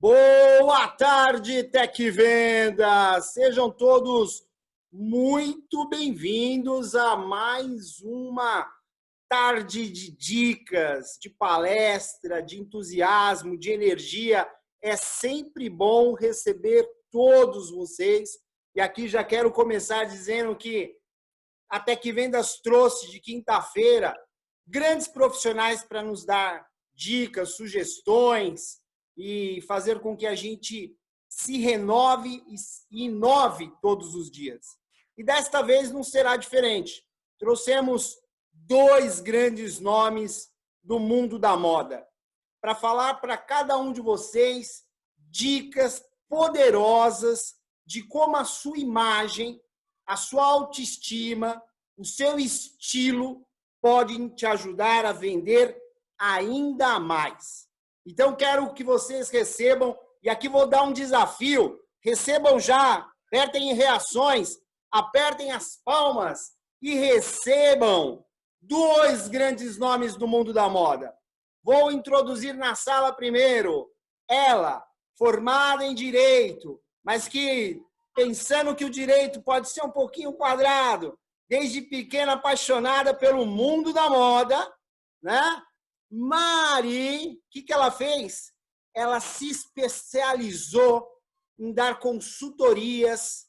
Boa tarde, Tec Vendas! Sejam todos muito bem-vindos a mais uma tarde de dicas, de palestra, de entusiasmo, de energia. É sempre bom receber todos vocês. E aqui já quero começar dizendo que a Tec Vendas trouxe de quinta-feira grandes profissionais para nos dar dicas, sugestões e fazer com que a gente se renove e inove todos os dias. E desta vez não será diferente. Trouxemos dois grandes nomes do mundo da moda para falar para cada um de vocês dicas poderosas de como a sua imagem, a sua autoestima, o seu estilo podem te ajudar a vender ainda mais. Então, quero que vocês recebam, e aqui vou dar um desafio, recebam já, apertem reações, apertem as palmas e recebam dois grandes nomes do mundo da moda. Vou introduzir na sala primeiro ela, formada em Direito, mas que, pensando que o Direito pode ser um pouquinho quadrado, desde pequena apaixonada pelo mundo da moda, né? Mari, o que ela fez? Ela se especializou em dar consultorias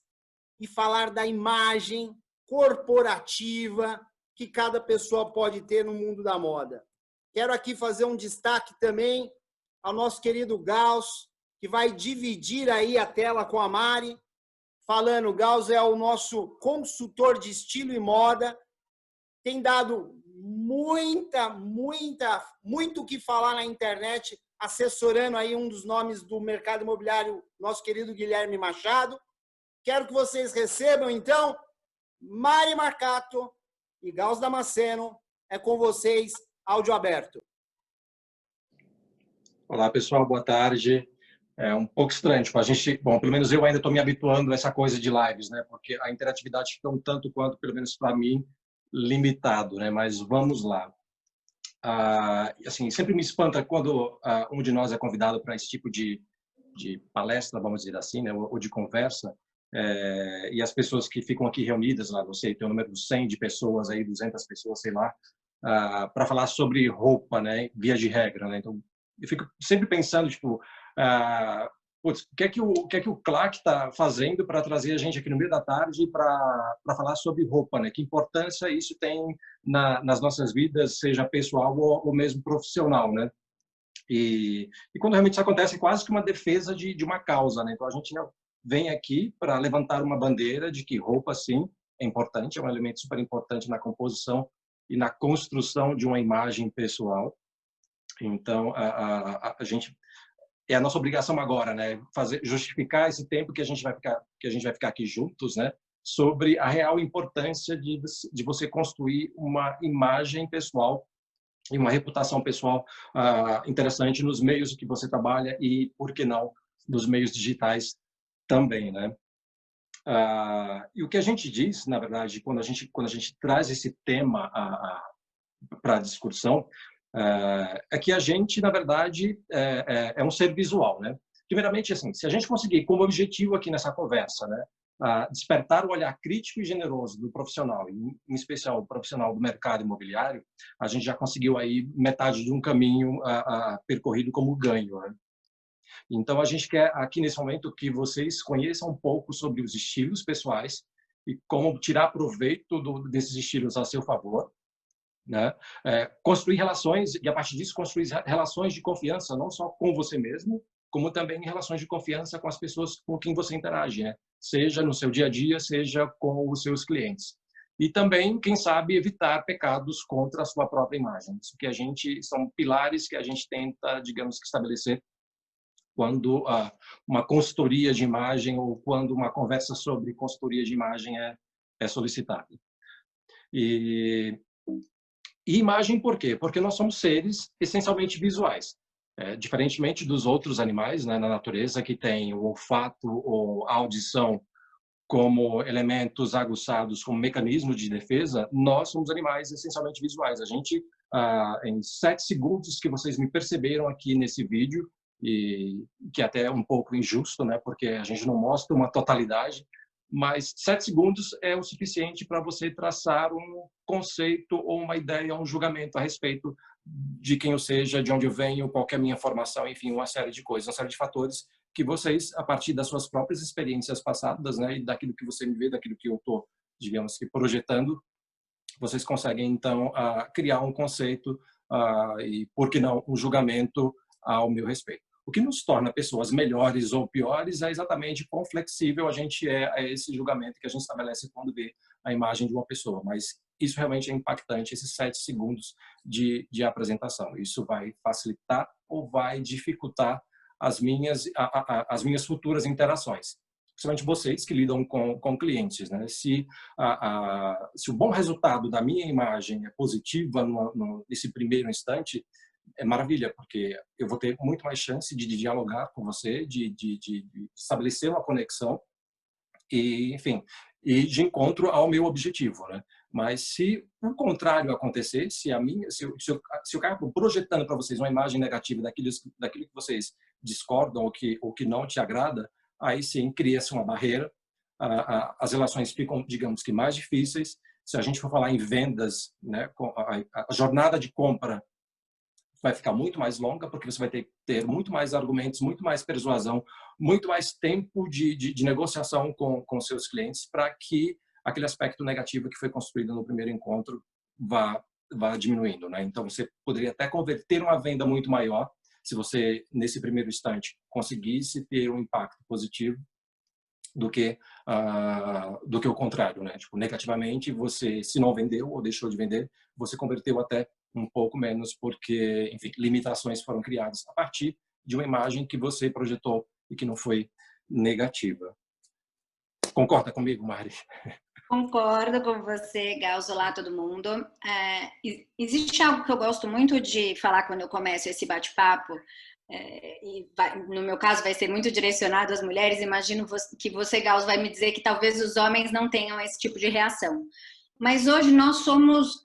e falar da imagem corporativa que cada pessoa pode ter no mundo da moda. Quero aqui fazer um destaque também ao nosso querido Gauss, que vai dividir aí a tela com a Mari, falando, Gauss é o nosso consultor de estilo e moda, tem dado muito o que falar na internet, assessorando aí um dos nomes do mercado imobiliário, nosso querido Guilherme Machado. Quero que vocês recebam, então, Mari Marcato e Gauss Damasceno. É com vocês, áudio aberto. Olá, pessoal, boa tarde. É um pouco estranho, tipo, a gente, bom, pelo menos eu ainda estou me habituando a essa coisa de lives, né? Porque a interatividade fica um tanto quanto, pelo menos para mim, limitado, né? Mas vamos lá. Assim, sempre me espanta quando um de nós é convidado para esse tipo de palestra, vamos dizer assim, né? Ou de conversa, e as pessoas que ficam aqui reunidas, lá, não sei, tem um número de 100 de pessoas aí, 200 pessoas, sei lá, para falar sobre roupa, né? Via de regra, né? Então, eu fico sempre pensando, tipo, putz, o que é que o Clark está fazendo para trazer a gente aqui no meio da tarde para falar sobre roupa, né? Que importância isso tem nas nossas vidas, seja pessoal ou mesmo profissional, né? E quando realmente isso acontece, é quase que uma defesa de uma causa, né? Então a gente vem aqui para levantar uma bandeira de que roupa, sim, é importante, é um elemento super importante na composição e na construção de uma imagem pessoal. Então a gente, é a nossa obrigação agora, né? Justificar esse tempo que a gente vai ficar aqui juntos, né? Sobre a real importância de você construir uma imagem pessoal e uma reputação pessoal interessante nos meios que você trabalha e, por que não, nos meios digitais também, né? E o que a gente diz, na verdade, quando a gente traz esse tema para a discussão, é que a gente, na verdade, é um ser visual, né? Primeiramente, assim, se a gente conseguir, como objetivo aqui nessa conversa, né, despertar o olhar crítico e generoso do profissional, em especial o profissional do mercado imobiliário, a gente já conseguiu aí metade de um caminho percorrido como ganho, né? Então, a gente quer aqui nesse momento que vocês conheçam um pouco sobre os estilos pessoais e como tirar proveito desses estilos a seu favor, né? Construir relações e, a partir disso, construir relações de confiança, não só com você mesmo, como também relações de confiança com as pessoas com quem você interage, né? Seja no seu dia a dia, seja com os seus clientes. E também, quem sabe, evitar pecados contra a sua própria imagem. Isso que são pilares que a gente tenta, digamos, estabelecer quando uma consultoria de imagem ou quando uma conversa sobre consultoria de imagem é solicitada. E imagem por quê? Porque nós somos seres essencialmente visuais. Diferentemente dos outros animais, né, na natureza, que tem o olfato ou a audição como elementos aguçados, como mecanismo de defesa, nós somos animais essencialmente visuais. A gente, em 7 segundos que vocês me perceberam aqui nesse vídeo, e que até é um pouco injusto, né? Porque a gente não mostra uma totalidade, mas 7 segundos é o suficiente para você traçar um conceito ou uma ideia, um julgamento a respeito de quem eu seja, de onde eu venho, qual é a minha formação, enfim, uma série de coisas, uma série de fatores que vocês, a partir das suas próprias experiências passadas, né, e daquilo que você me vê, daquilo que eu estou, digamos que, projetando, vocês conseguem, então, criar um conceito e, por que não, um julgamento ao meu respeito. O que nos torna pessoas melhores ou piores é exatamente quão flexível a gente é a esse julgamento que a gente estabelece quando vê a imagem de uma pessoa. Mas isso realmente é impactante, esses 7 segundos de apresentação. Isso vai facilitar ou vai dificultar as minhas futuras interações. Principalmente vocês que lidam com clientes, né? Se o bom resultado da minha imagem é positiva nesse primeiro instante, é maravilha, porque eu vou ter muito mais chance de dialogar com você, de estabelecer uma conexão e, enfim, e de encontro ao meu objetivo, né? Mas se o contrário acontecer, se eu acabo projetando para vocês uma imagem negativa daquilo que vocês discordam ou que não te agrada, aí sim cria-se uma barreira, as relações ficam, digamos que, mais difíceis. Se a gente for falar em vendas, né, a jornada de compra vai ficar muito mais longa, porque você vai ter muito mais argumentos, muito mais persuasão, muito mais tempo de negociação com seus clientes para que aquele aspecto negativo que foi construído no primeiro encontro vá diminuindo, né? Então, você poderia até converter uma venda muito maior se você, nesse primeiro instante, conseguisse ter um impacto positivo do que o contrário, né? Tipo, negativamente, você, se não vendeu ou deixou de vender, você converteu até um pouco menos, porque, enfim, limitações foram criadas a partir de uma imagem que você projetou e que não foi negativa. Concorda comigo, Mari? Concordo com você, Gauss. Olá, todo mundo. Existe algo que eu gosto muito de falar quando eu começo esse bate-papo, no meu caso vai ser muito direcionado às mulheres. Imagino que você, Gauss, vai me dizer que talvez os homens não tenham esse tipo de reação. Mas hoje nós somos,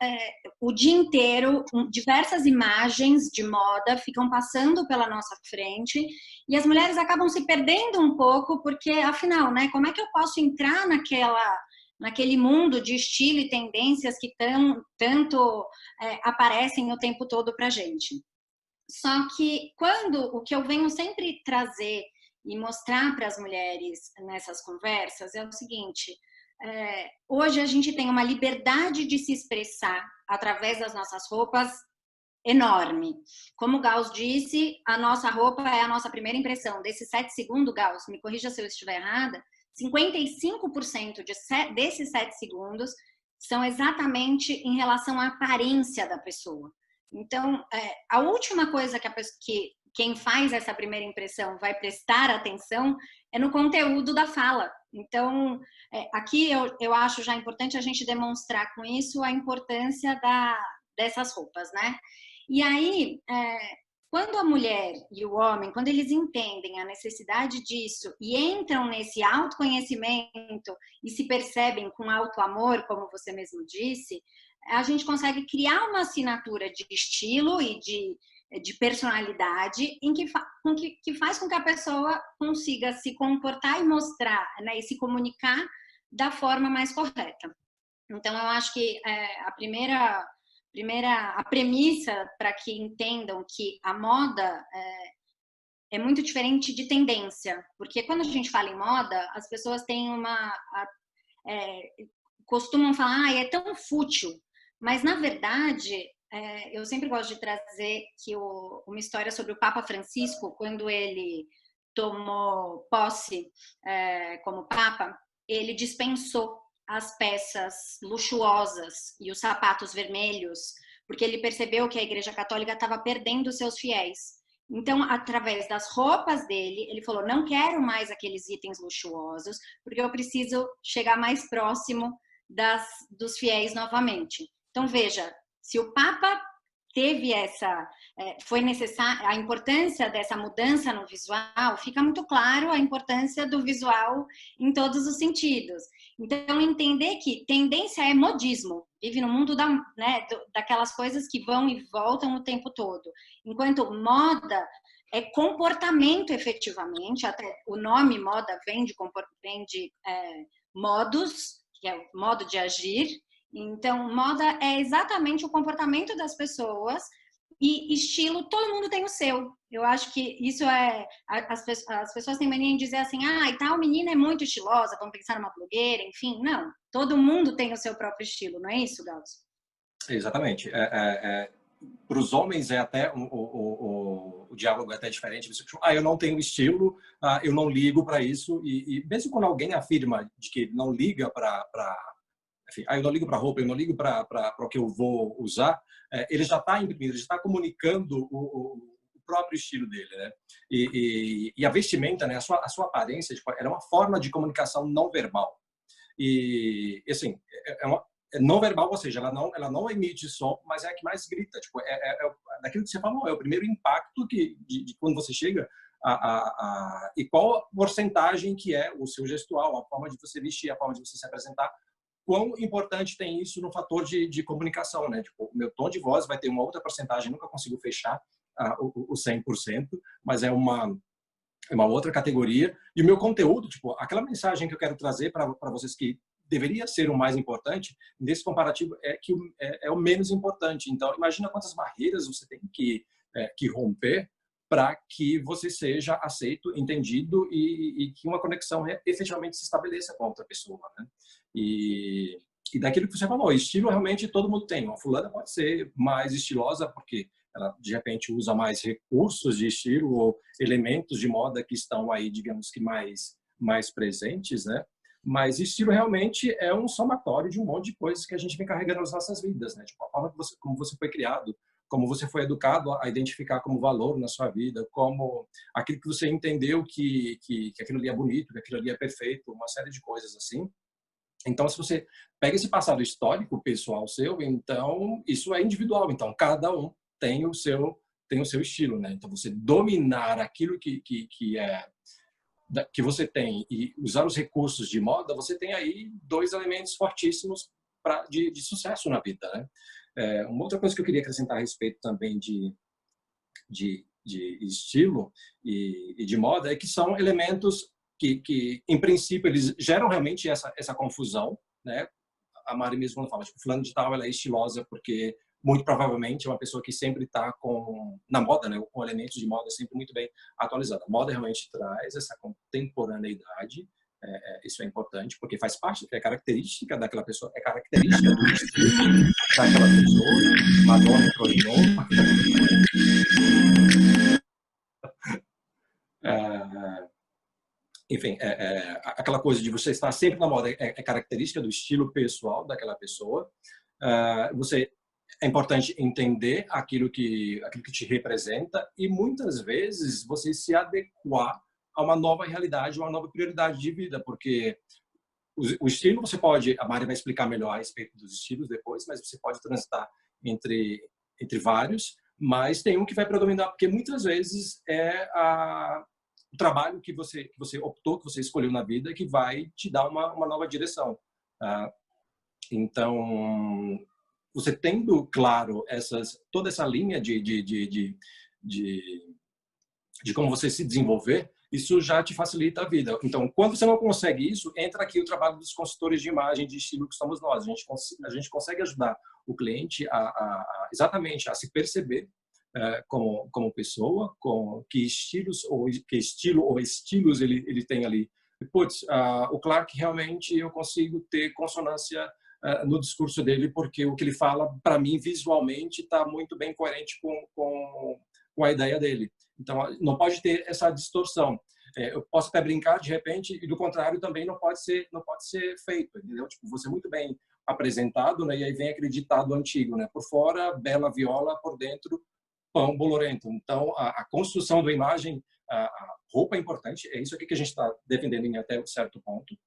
o dia inteiro, diversas imagens de moda ficam passando pela nossa frente e as mulheres acabam se perdendo um pouco, porque, afinal, né, como é que eu posso entrar naquele mundo de estilo e tendências que tanto aparecem o tempo todo para a gente? Só que o que eu venho sempre trazer e mostrar para as mulheres nessas conversas é o seguinte: hoje a gente tem uma liberdade de se expressar através das nossas roupas enorme. Como o Gauss disse, a nossa roupa é a nossa primeira impressão. Desses 7 segundos, Gauss, me corrija se eu estiver errada, 55% desses 7 segundos são exatamente em relação à aparência da pessoa. Então, a última coisa que quem faz essa primeira impressão vai prestar atenção é no conteúdo da fala. Então, aqui eu acho já importante a gente demonstrar com isso a importância dessas roupas, né? E aí, quando a mulher e o homem, quando eles entendem a necessidade disso e entram nesse autoconhecimento e se percebem com auto-amor, como você mesmo disse, a gente consegue criar uma assinatura de estilo e de personalidade que faz com que a pessoa consiga se comportar e mostrar, né, e se comunicar da forma mais correta. Então, eu acho que a premissa para que entendam que a moda é muito diferente de tendência, porque quando a gente fala em moda, as pessoas têm costumam falar, é tão fútil, mas na verdade eu sempre gosto de trazer uma história sobre o Papa Francisco, quando ele tomou posse como Papa, ele dispensou as peças luxuosas e os sapatos vermelhos, porque ele percebeu que a Igreja Católica estava perdendo seus fiéis. Então, através das roupas dele, ele falou, não quero mais aqueles itens luxuosos, porque eu preciso chegar mais próximo dos fiéis novamente. Então, veja, se o Papa teve foi necessária a importância dessa mudança no visual, fica muito claro a importância do visual em todos os sentidos. Então, entender que tendência é modismo, vive no mundo daquelas coisas que vão e voltam o tempo todo. Enquanto moda é comportamento efetivamente, até o nome moda vem de modos, que é o modo de agir. Então, moda é exatamente o comportamento das pessoas, e estilo, todo mundo tem o seu. Eu acho que isso as pessoas têm mania em dizer assim, e tal menina é muito estilosa, vamos pensar numa blogueira, enfim. Não, todo mundo tem o seu próprio estilo, não é isso, Gauss? Exatamente. Para os homens é até o diálogo é até diferente. Eu não tenho estilo, eu não ligo para isso. E mesmo quando alguém afirma de que não liga eu não ligo para roupa, eu não ligo para o que eu vou usar, ele já está imprimindo, ele já está comunicando o próprio estilo dele, né? E a vestimenta, né? A sua aparência, tipo, ela é uma forma de comunicação não verbal. E assim, é não verbal, ou seja, ela não emite som, mas é a que mais grita. Tipo, daquilo que você falou, é o primeiro impacto de quando você chega e qual a porcentagem que é o seu gestual, a forma de você vestir, a forma de você se apresentar. Quão importante tem isso no fator de comunicação, né? Tipo, o meu tom de voz vai ter uma outra porcentagem, nunca consigo fechar o 100%, mas é uma outra categoria. E o meu conteúdo, tipo, aquela mensagem que eu quero trazer para vocês que deveria ser o mais importante, nesse comparativo é o menos importante. Então, imagina quantas barreiras você tem que romper para que você seja aceito, entendido e que uma conexão efetivamente se estabeleça com a outra pessoa, né? E daquilo que você falou, estilo realmente todo mundo tem. Uma fulana pode ser mais estilosa porque ela de repente usa mais recursos de estilo ou elementos de moda que estão aí, digamos que mais presentes, né? Mas estilo realmente é um somatório de um monte de coisas que a gente vem carregando nas nossas vidas, né? Tipo, a forma como você foi criado, como você foi educado a identificar como valor na sua vida, como aquilo que você entendeu que aquilo ali é bonito, que aquilo ali é perfeito, uma série de coisas assim. Então, se você pega esse passado histórico pessoal seu, então isso é individual. Então, cada um tem o seu estilo, né? Então, você dominar aquilo que você tem e usar os recursos de moda, você tem aí dois elementos fortíssimos de sucesso na vida, né? Uma outra coisa que eu queria acrescentar a respeito também de estilo e de moda é que são elementos que em princípio, eles geram realmente essa confusão, né? A Mari mesmo quando fala, tipo, fulano de tal, ela é estilosa porque muito provavelmente é uma pessoa que sempre está na moda, né? Com elementos de moda sempre muito bem atualizada. A moda realmente traz essa contemporaneidade, isso é importante, porque faz parte, é característica daquela pessoa, é característica do estilo daquela pessoa. Madonna entrou de novo. Enfim, aquela coisa de você estar sempre na moda é característica do estilo pessoal daquela pessoa. É importante entender aquilo que te representa e muitas vezes você se adequar a uma nova realidade, uma nova prioridade de vida, porque o estilo você pode, a Mari vai explicar melhor a respeito dos estilos depois, mas você pode transitar entre vários, mas tem um que vai predominar, porque muitas vezes o trabalho que você optou, que você escolheu na vida, que vai te dar uma nova direção. Então, você tendo claro toda essa linha de como você se desenvolver, isso já te facilita a vida. Então, quando você não consegue isso, entra aqui o trabalho dos consultores de imagem, de estilo que somos nós. A gente consegue ajudar o cliente exatamente a se perceber como pessoa, com que estilo ou estilos ele tem ali. Putz, o Clark realmente eu consigo ter consonância no discurso dele, porque o que ele fala, para mim, visualmente, está muito bem coerente com a ideia dele. Então, não pode ter essa distorção. Eu posso até brincar, de repente, e do contrário também não pode ser feito, entendeu? Tipo, você muito bem apresentado, né? E aí vem aquele ditado antigo, né? Por fora, bela viola, por dentro, pão bolorento. Então, a construção da imagem, a roupa é importante, é isso aqui que a gente está defendendo em até um certo ponto.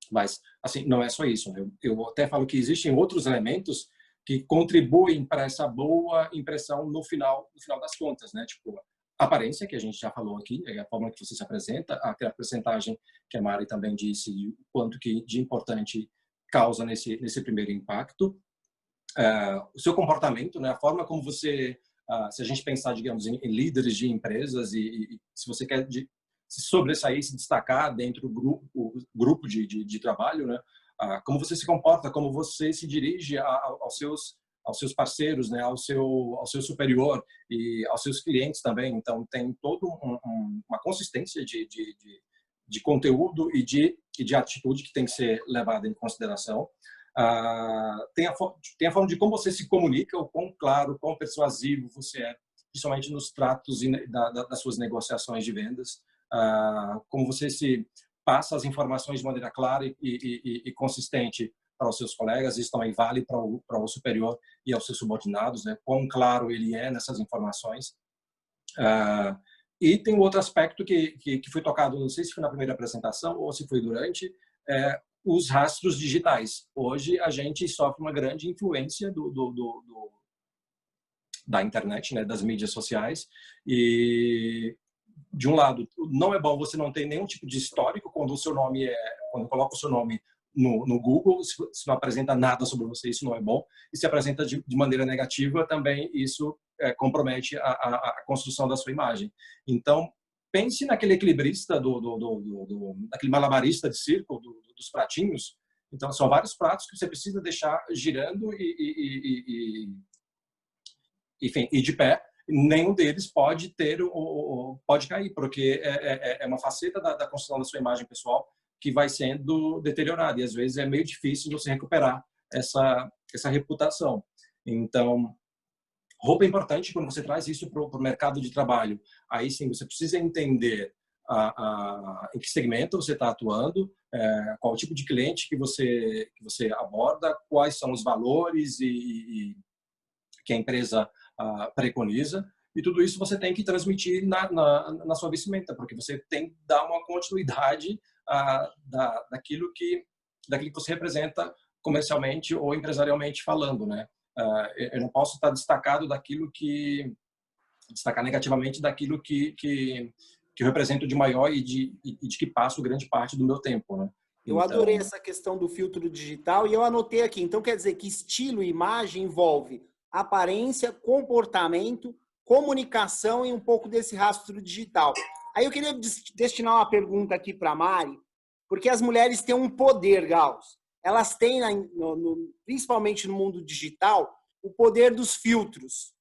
Mas, assim, não é só isso, né? Eu até falo que existem outros elementos que contribuem para essa boa impressão no final das contas, né? Tipo, aparência, que a gente já falou aqui, é a forma que você se apresenta, aquela percentagem que a Mari também disse, o quanto que de importante causa nesse primeiro impacto. O seu comportamento, né? A forma como você se a gente pensar, digamos, em líderes de empresas e se você quer se sobressair, se destacar dentro do grupo de trabalho, né? Como você se comporta, como você se dirige aos seus parceiros, né? Ao seu superior e aos seus clientes também. Então, tem toda uma consistência de conteúdo e de atitude que tem que ser levada em consideração. Tem a forma de como você se comunica, o quão claro, o quão persuasivo você é, principalmente nos tratos das suas negociações de vendas. Como você se passa as informações de maneira clara e consistente para os seus colegas, isso também vale para o superior e aos seus subordinados, né? Quão claro ele é nessas informações. E tem um outro aspecto que foi tocado, não sei se foi na primeira apresentação ou se foi durante, os rastros digitais. Hoje a gente sofre uma grande influência da internet, né, das mídias sociais, e de um lado não é bom você não ter nenhum tipo de histórico quando coloca o seu nome no Google, se não apresenta nada sobre você, isso não é bom, e se apresenta de maneira negativa também, isso compromete a construção da sua imagem. Então, pense naquele equilibrista, daquele malabarista de circo, dos pratinhos. Então, são vários pratos que você precisa deixar girando enfim, e de pé. Nenhum deles pode pode cair, porque é uma faceta da construção da sua imagem pessoal que vai sendo deteriorada, e às vezes é meio difícil você recuperar essa reputação. Então, roupa é importante quando você traz isso para o mercado de trabalho. Aí sim, você precisa entender em que segmento você está atuando, qual o tipo de cliente que você aborda, quais são os valores que a empresa preconiza, e tudo isso você tem que transmitir na sua vestimenta, porque você tem que dar uma continuidade daquilo que você representa comercialmente ou empresarialmente falando, né? Eu não posso estar destacado destacar negativamente daquilo que eu represento de maior e de que passo grande parte do meu tempo, né? Eu adorei essa questão do filtro digital e eu anotei aqui. Então, quer dizer que estilo e imagem envolve aparência, comportamento, comunicação e um pouco desse rastro digital. Aí eu queria destinar uma pergunta aqui para a Mari, porque as mulheres têm um poder, Gauss. Elas têm, principalmente no mundo digital, o poder dos filtros.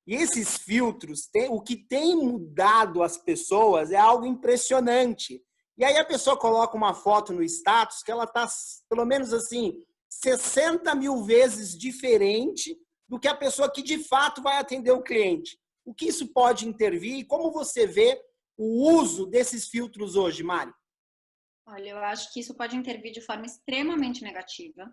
E esses filtros, o que tem mudado as pessoas é algo impressionante. E aí a pessoa coloca uma foto no status que ela está, pelo menos assim, 60 mil vezes diferente do que a pessoa que de fato vai atender o cliente. O que isso pode intervir e como você vê o uso desses filtros hoje, Mari? Olha, eu acho que isso pode intervir de forma extremamente negativa,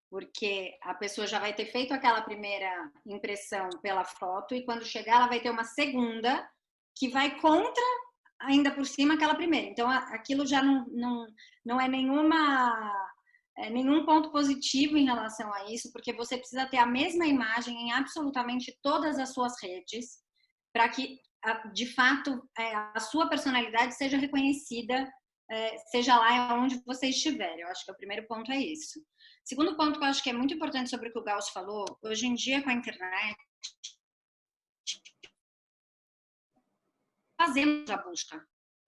porque a pessoa já vai ter feito aquela primeira impressão pela foto e quando chegar ela vai ter uma segunda que vai contra, ainda por cima, aquela primeira. Então, aquilo já não é nenhum ponto positivo em relação a isso, porque você precisa ter a mesma imagem em absolutamente todas as suas redes para que, de fato, a sua personalidade seja reconhecida, seja lá onde você estiver. Eu acho que o primeiro ponto é isso. Segundo ponto que eu acho que é muito importante sobre o que o Gauss falou, hoje em dia com a internet, fazemos a busca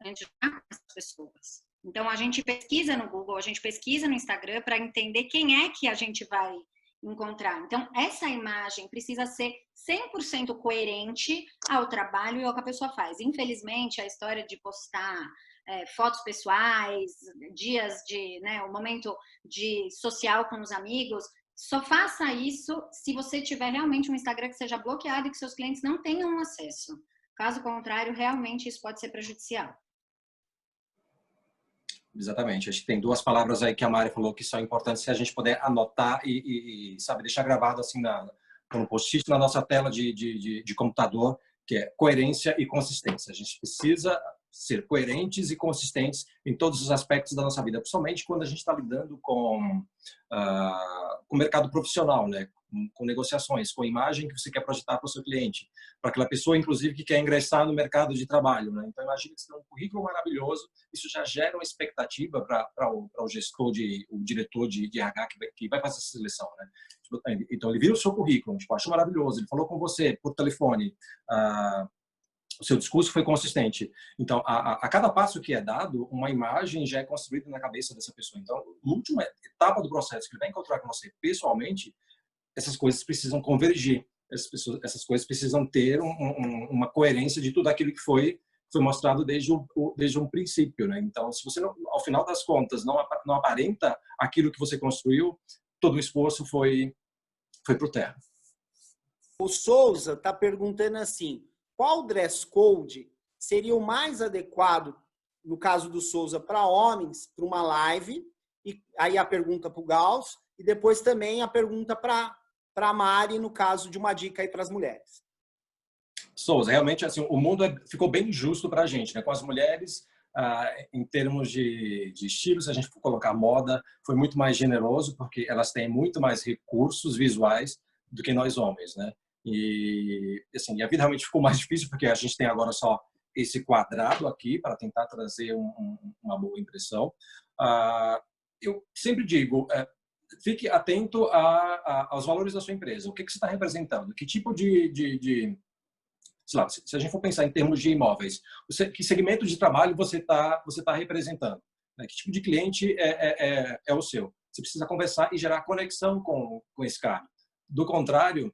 antes de as pessoas. Então, a gente pesquisa no Google, a gente pesquisa no Instagram para entender quem é que a gente vai encontrar. Então, essa imagem precisa ser 100% coerente ao trabalho e ao que a pessoa faz. Infelizmente, a história de postar fotos pessoais, dias de, o momento de social com os amigos, só faça isso se você tiver realmente um Instagram que seja bloqueado e que seus clientes não tenham acesso. Caso contrário, realmente isso pode ser prejudicial. Exatamente. Acho que tem duas palavras aí que a Mari falou que são importantes se a gente puder anotar e sabe, deixar gravado assim no post-it na nossa tela de computador, que é coerência e consistência. A gente precisa ser coerentes e consistentes em todos os aspectos da nossa vida, principalmente quando a gente está lidando com o mercado profissional, né? com negociações, com a imagem que você quer projetar para o seu cliente, para aquela pessoa, inclusive, que quer ingressar no mercado de trabalho, né? Então, imagina que você tem um currículo maravilhoso, isso já gera uma expectativa para o gestor, o diretor de RH que vai fazer essa seleção, né? Então, ele vira o seu currículo, tipo, achou maravilhoso, ele falou com você por telefone, o seu discurso foi consistente. Então, a cada passo que é dado, uma imagem já é construída na cabeça dessa pessoa. Então, na última etapa do processo que ele vai encontrar com você pessoalmente, essas coisas precisam convergir. Essas coisas precisam ter uma coerência de tudo aquilo que foi mostrado desde um princípio, né? Então, se você, ao final das contas, não aparenta aquilo que você construiu, todo o esforço foi por terra. O Souza está perguntando assim, qual dress code seria o mais adequado, no caso do Souza, para homens, para uma live? E aí a pergunta para o Gauss, e depois também a pergunta para a Mari, no caso de uma dica aí para as mulheres. Souza, realmente, assim, o mundo ficou bem injusto para a gente, né? Com as mulheres, em termos de estilo, se a gente for colocar moda, foi muito mais generoso, porque elas têm muito mais recursos visuais do que nós homens, né? E, assim, a vida realmente ficou mais difícil, porque a gente tem agora só esse quadrado aqui para tentar trazer uma boa impressão. Eu sempre digo, fique atento aos valores da sua empresa. O que você está representando? Que tipo sei lá, se a gente for pensar em termos de imóveis, que segmento de trabalho você tá representando? Né? Que tipo de cliente é o seu? Você precisa conversar e gerar conexão com esse cara. Do contrário,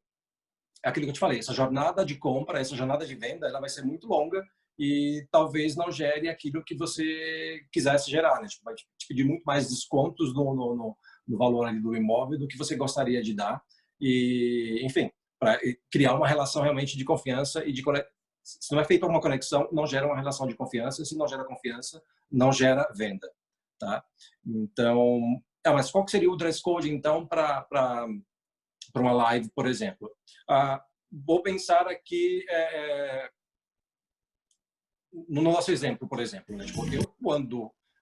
é aquilo que eu te falei, essa jornada de compra, essa jornada de venda, ela vai ser muito longa e talvez não gere aquilo que você quisesse gerar, né? Tipo, vai te pedir muito mais descontos no valor ali do imóvel do que você gostaria de dar e, enfim, para criar uma relação realmente de confiança e de conexão. Se não é feita uma conexão, não gera uma relação de confiança. Se não gera confiança, não gera venda, tá? Então, mas qual que seria o dress code então para uma live, por exemplo? Vou pensar aqui no nosso exemplo, por exemplo, né? Tipo,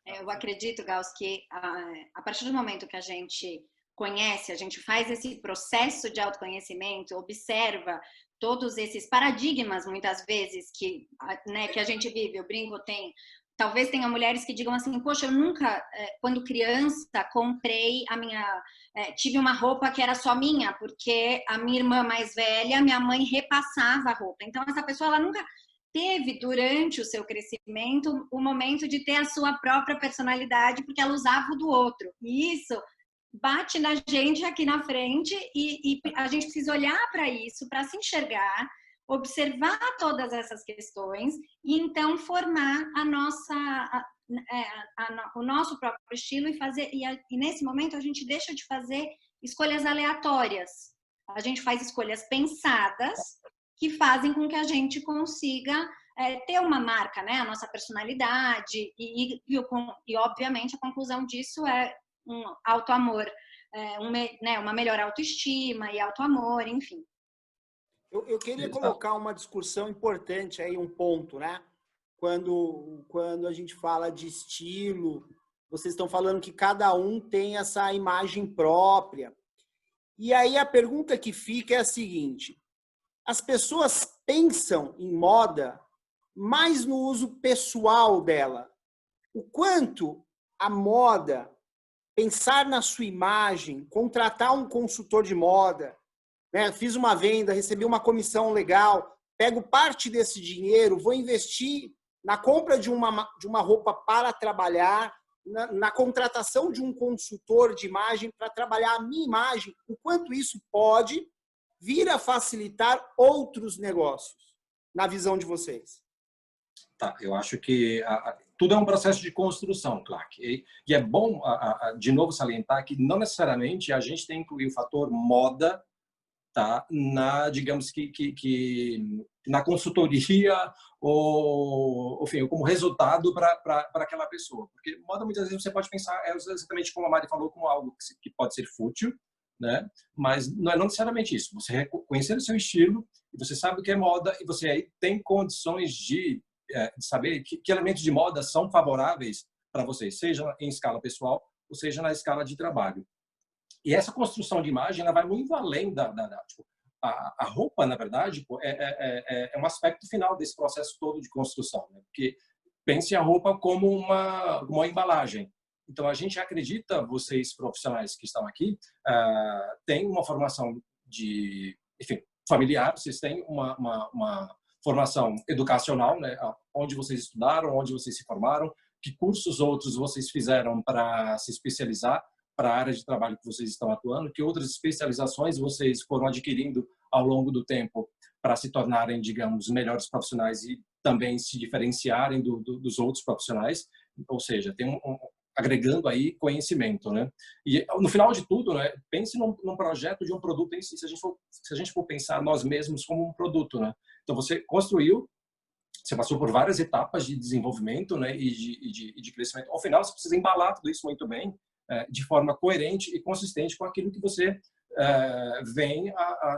eu acredito, Gauss, que a partir do momento que a gente conhece, a gente faz esse processo de autoconhecimento, observa todos esses paradigmas, muitas vezes, que a gente vive. Eu brinco, talvez tenha mulheres que digam assim, poxa, eu nunca, quando criança, tive uma roupa que era só minha, porque a minha irmã mais velha, minha mãe repassava a roupa. Então, essa pessoa, ela nunca teve, durante o seu crescimento, o momento de ter a sua própria personalidade, porque ela usava o do outro. E isso bate na gente aqui na frente e a gente precisa olhar para isso, para se enxergar, observar todas essas questões e então formar o nosso próprio estilo e nesse momento a gente deixa de fazer escolhas aleatórias. A gente faz escolhas pensadas que fazem com que a gente consiga ter uma marca, né? A nossa personalidade e obviamente a conclusão disso é um autoamor, uma melhor autoestima e autoamor, enfim. Eu queria colocar uma discussão importante aí, um ponto, né? Quando a gente fala de estilo, vocês estão falando que cada um tem essa imagem própria. E aí a pergunta que fica é a seguinte: as pessoas pensam em moda mais no uso pessoal dela. O quanto a moda, pensar na sua imagem, contratar um consultor de moda, né? Fiz uma venda, recebi uma comissão legal, pego parte desse dinheiro, vou investir na compra de uma roupa para trabalhar, na contratação de um consultor de imagem para trabalhar a minha imagem, o quanto isso pode vir a facilitar outros negócios, na visão de vocês? Tá, eu acho que tudo é um processo de construção, Clark. E é bom, de novo, salientar que não necessariamente a gente tem que incluir o fator moda, tá, digamos que na consultoria ou, enfim, como resultado para aquela pessoa. Porque moda, muitas vezes, você pode pensar, exatamente como a Mari falou, como algo que pode ser fútil, né? Mas não é necessariamente isso. Você reconhecer o seu estilo, e você sabe o que é moda, e você aí tem condições de saber que elementos de moda são favoráveis para você, seja em escala pessoal ou seja na escala de trabalho. E essa construção de imagem, ela vai muito além tipo, a roupa, na verdade, é um aspecto final desse processo todo de construção, né? Porque pense a roupa como uma embalagem. Então, a gente acredita, vocês profissionais que estão aqui, têm uma formação enfim, familiar, vocês têm uma formação educacional, né? Onde vocês estudaram, onde vocês se formaram, que cursos outros vocês fizeram para se especializar para a área de trabalho que vocês estão atuando, que outras especializações vocês foram adquirindo ao longo do tempo para se tornarem, digamos, melhores profissionais e também se diferenciarem dos outros profissionais, ou seja, tem agregando aí conhecimento, né? E no final de tudo, né, pense num projeto de um produto em si, se a gente for pensar nós mesmos como um produto, né? Então você construiu, você passou por várias etapas de desenvolvimento, né, e de crescimento. Ao final, você precisa embalar tudo isso muito bem, de forma coerente e consistente com aquilo que você vem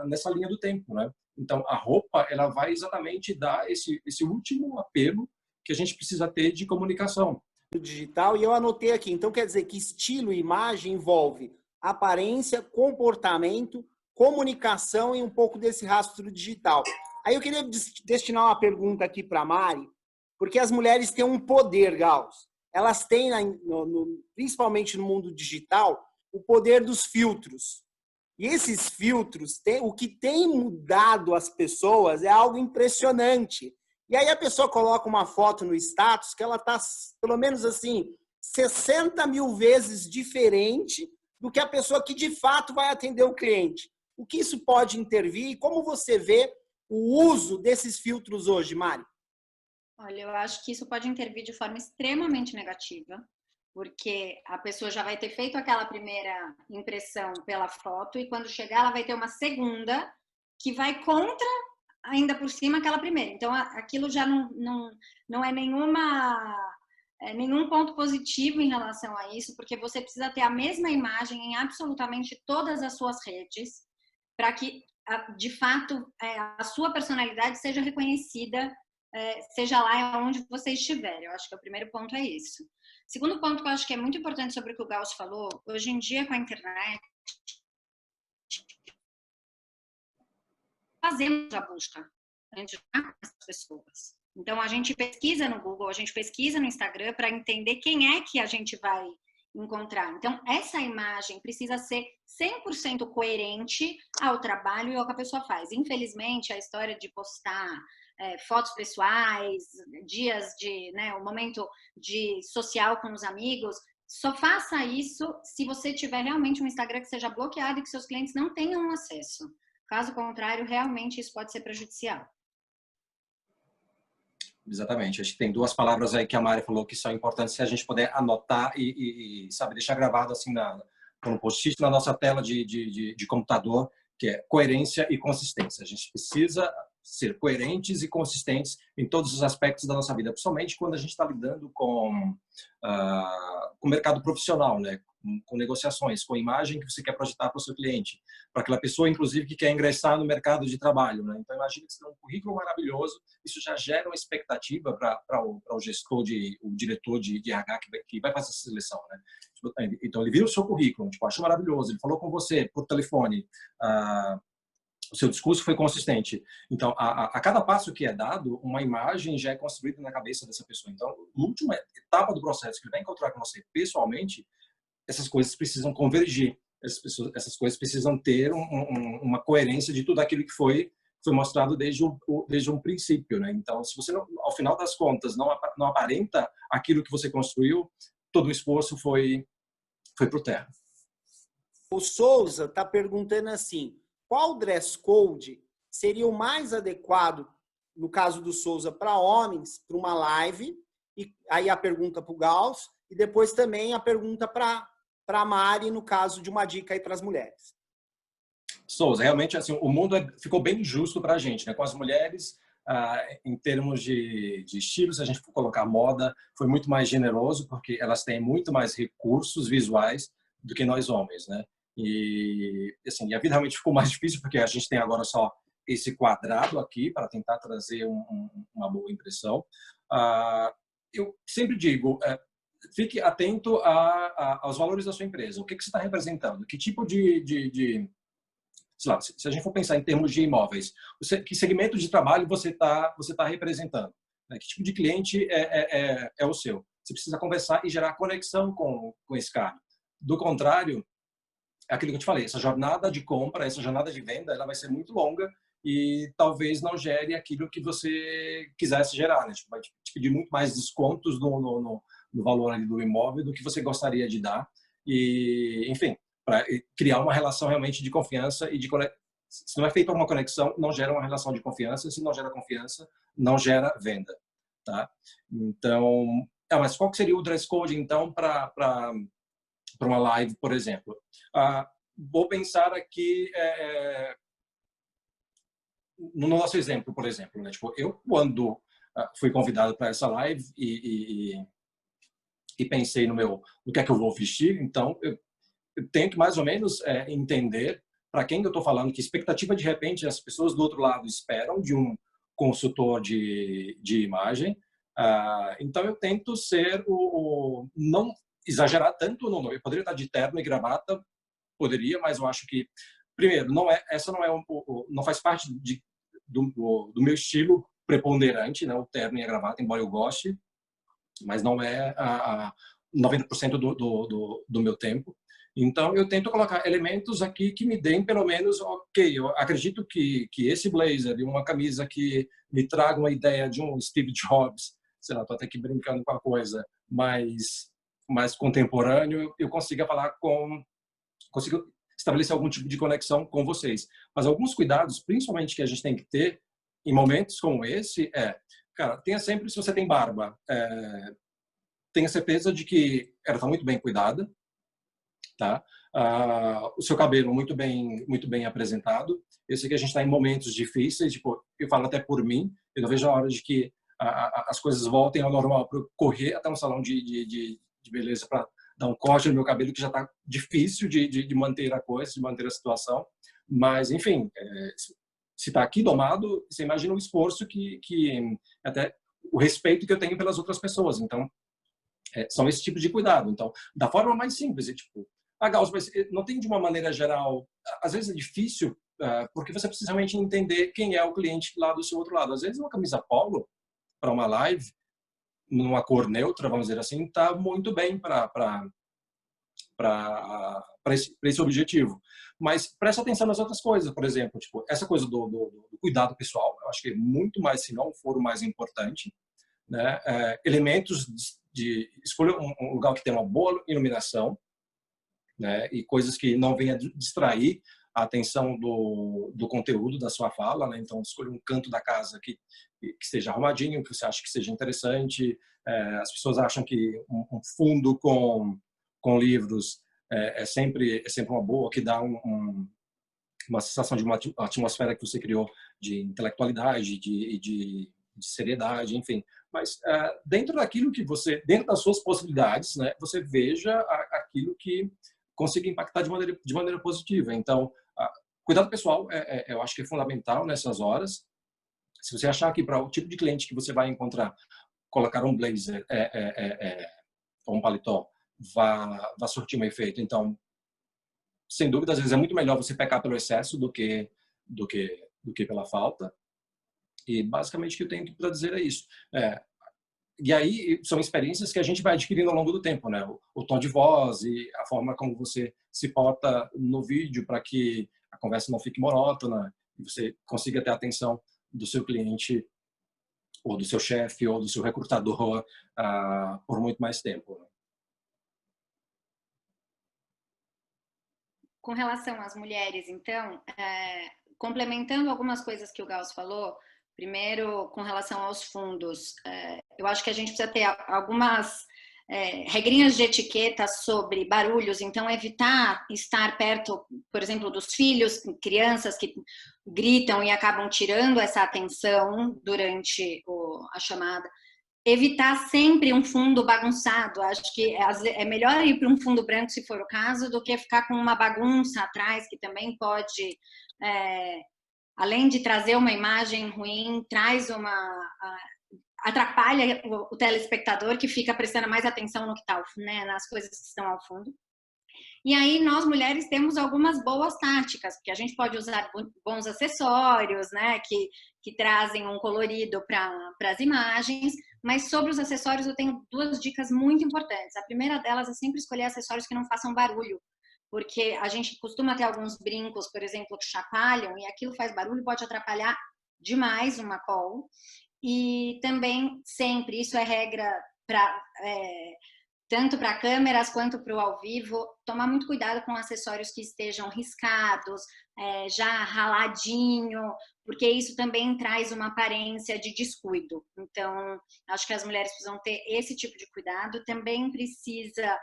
nessa linha do tempo, né? Então, a roupa, ela vai exatamente dar esse último apelo que a gente precisa ter de comunicação. Digital, e eu anotei aqui. Então, quer dizer que estilo e imagem envolve aparência, comportamento, comunicação e um pouco desse rastro digital. Aí eu queria destinar uma pergunta aqui para a Mari, porque as mulheres têm um poder, Gauss. Elas têm, principalmente no mundo digital, o poder dos filtros. E esses filtros, o que tem mudado as pessoas é algo impressionante. E aí a pessoa coloca uma foto no status que ela está, pelo menos assim, 60 mil vezes diferente do que a pessoa que de fato vai atender o cliente. O que isso pode intervir e como você vê o uso desses filtros hoje, Mari? Olha, eu acho que isso pode intervir de forma extremamente negativa, porque a pessoa já vai ter feito aquela primeira impressão pela foto e quando chegar ela vai ter uma segunda que vai contra, ainda por cima, aquela primeira. Então, aquilo já não é nenhum ponto positivo em relação a isso, porque você precisa ter a mesma imagem em absolutamente todas as suas redes para que, de fato, a sua personalidade seja reconhecida, seja lá onde você estiver. Eu acho que o primeiro ponto é isso. Segundo ponto que eu acho que é muito importante sobre o que o Gauss falou, hoje em dia com a internet, fazemos a busca antes de as pessoas. Então, a gente pesquisa no Google, a gente pesquisa no Instagram para entender quem é que a gente vai encontrar. Então, essa imagem precisa ser 100% coerente ao trabalho e ao que a pessoa faz. Infelizmente, a história de postar fotos pessoais, dias de, né, o momento de social com os amigos, só faça isso se você tiver realmente um Instagram que seja bloqueado e que seus clientes não tenham acesso. Caso contrário, realmente isso pode ser prejudicial. Exatamente. Acho que tem duas palavras aí que a Mari falou que são importantes se a gente puder anotar e sabe, deixar gravado assim como post-it na nossa tela de computador, que é coerência e consistência. A gente precisa ser coerentes e consistentes em todos os aspectos da nossa vida, principalmente quando a gente está lidando com o mercado profissional, né? Com negociações, com a imagem que você quer projetar para o seu cliente, para aquela pessoa, inclusive, que quer ingressar no mercado de trabalho, né? Então, imagina que você tem um currículo maravilhoso, isso já gera uma expectativa para o gestor, o diretor de RH que vai fazer essa seleção, né? Então, ele viu o seu currículo, tipo, achou maravilhoso, ele falou com você por telefone, o seu discurso foi consistente. Então, a cada passo que é dado, uma imagem já é construída na cabeça dessa pessoa. Então, a última etapa do processo que ele vai encontrar com você pessoalmente, essas coisas precisam convergir. Essas coisas precisam ter uma coerência de tudo aquilo que foi mostrado desde um princípio, né? Então, se você, ao final das contas, não aparenta aquilo que você construiu, todo o esforço foi por terra. O Souza está perguntando assim, qual dress code seria o mais adequado, no caso do Souza, para homens, para uma live? E aí a pergunta para o Gauss, e depois também a pergunta para a Mari, no caso de uma dica aí para as mulheres. Souza, realmente, assim, o mundo ficou bem justo para a gente, né? Com as mulheres, em termos de estilo, se a gente for colocar moda, foi muito mais generoso, porque elas têm muito mais recursos visuais do que nós homens, né? E, assim, a vida realmente ficou mais difícil, porque a gente tem agora só esse quadrado aqui para tentar trazer uma boa impressão. Eu sempre digo, fique atento aos valores da sua empresa. O que você está representando? Que tipo sei lá, se a gente for pensar em termos de imóveis, que segmento de trabalho você tá representando? Né? Que tipo de cliente é o seu? Você precisa conversar e gerar conexão com esse cara. Do contrário, é aquilo que eu te falei, essa jornada de compra, essa jornada de venda, ela vai ser muito longa e talvez não gere aquilo que você quisesse gerar, né? Tipo, vai te pedir muito mais descontos no valor ali do imóvel do que você gostaria de dar e, enfim, para criar uma relação realmente de confiança e de se não é feita uma conexão, não gera uma relação de confiança, se não gera confiança, não gera venda, tá? Então, mas qual que seria o dress code então para uma live, por exemplo? Vou pensar aqui no nosso exemplo, por exemplo, né? Tipo, eu quando fui convidado para essa live e pensei no que é que eu vou vestir, então eu tenho que mais ou menos entender para quem eu estou falando, que expectativa de repente as pessoas do outro lado esperam de um consultor de imagem. Então eu tento ser não exagerar tanto, não. Eu poderia estar de terno e gravata, poderia, mas eu acho que primeiro essa não faz parte do meu estilo preponderante, né? O terno e a gravata, embora eu goste, mas não é 90% do meu tempo. Então, eu tento colocar elementos aqui que me deem pelo menos, ok, eu acredito que esse blazer e uma camisa que me traga uma ideia de um Steve Jobs, sei lá, estou até aqui brincando com a coisa, mais contemporâneo, eu consigo consigo estabelecer algum tipo de conexão com vocês. Mas alguns cuidados, principalmente que a gente tem que ter em momentos como esse, cara, tenha sempre, se você tem barba, tenha certeza de que ela está muito bem cuidada, tá? O seu cabelo muito bem apresentado. Eu sei que a gente está em momentos difíceis, tipo, eu falo até por mim, eu não vejo a hora de que as coisas voltem ao normal para eu correr até um salão de beleza para dar um corte no meu cabelo, que já está difícil de manter a coisa, de manter a situação. Mas, enfim, se está aqui domado, você imagina o esforço que até o respeito que eu tenho pelas outras pessoas. Então, são esse tipo de cuidado. Então, da forma mais simples, tipo, Gauss, mas não tem de uma maneira geral, às vezes é difícil, porque você precisa realmente entender quem é o cliente lá do seu outro lado. Às vezes uma camisa polo para uma live, numa cor neutra, vamos dizer assim, está muito bem para esse objetivo. Mas preste atenção nas outras coisas, por exemplo, tipo, essa coisa do cuidado pessoal, eu acho que é muito mais, se não for o mais importante, né? Elementos de escolha um lugar que tem uma boa iluminação, né? E coisas que não venham distrair a atenção do conteúdo da sua fala, né? Então, escolha um canto da casa que esteja arrumadinho, que você acha que seja interessante. As pessoas acham que um fundo com livros é sempre uma boa, que dá uma sensação de uma atmosfera que você criou de intelectualidade, de seriedade, enfim. Mas dentro daquilo que dentro das suas possibilidades, né, você veja aquilo que consiga impactar de maneira positiva. Então, cuidado pessoal, eu acho que é fundamental nessas horas. Se você achar que para o tipo de cliente que você vai encontrar, colocar um blazer ou um paletó vá surtir um efeito. Então, sem dúvida, às vezes é muito melhor você pecar pelo excesso do que pela falta. E basicamente o que eu tenho para dizer é isso. E aí são experiências que a gente vai adquirindo ao longo do tempo, né? O tom de voz e a forma como você se porta no vídeo para que a conversa não fique monótona e você consiga ter a atenção do seu cliente ou do seu chefe ou do seu recrutador por muito mais tempo, né? Com relação às mulheres, então, complementando algumas coisas que o Gauss falou, primeiro, com relação aos fundos, eu acho que a gente precisa ter algumas regrinhas de etiqueta sobre barulhos, então evitar estar perto, por exemplo, dos filhos, crianças que gritam e acabam tirando essa atenção durante a chamada. Evitar sempre um fundo bagunçado. Acho que é melhor ir para um fundo branco, se for o caso, do que ficar com uma bagunça atrás, que também pode, além de trazer uma imagem ruim, traz atrapalha o telespectador, que fica prestando mais atenção no que tá, né, nas coisas que estão ao fundo. E aí nós mulheres temos algumas boas táticas, porque a gente pode usar bons acessórios, né, que trazem um colorido para as imagens, mas sobre os acessórios eu tenho 2 dicas muito importantes. A primeira delas é sempre escolher acessórios que não façam barulho, porque a gente costuma ter alguns brincos, por exemplo, que chacoalham, e aquilo faz barulho, pode atrapalhar demais uma call. E também sempre, isso é regra para tanto para câmeras quanto para o ao vivo, tomar muito cuidado com acessórios que estejam riscados, já raladinho, porque isso também traz uma aparência de descuido. Então, acho que as mulheres precisam ter esse tipo de cuidado. Também precisa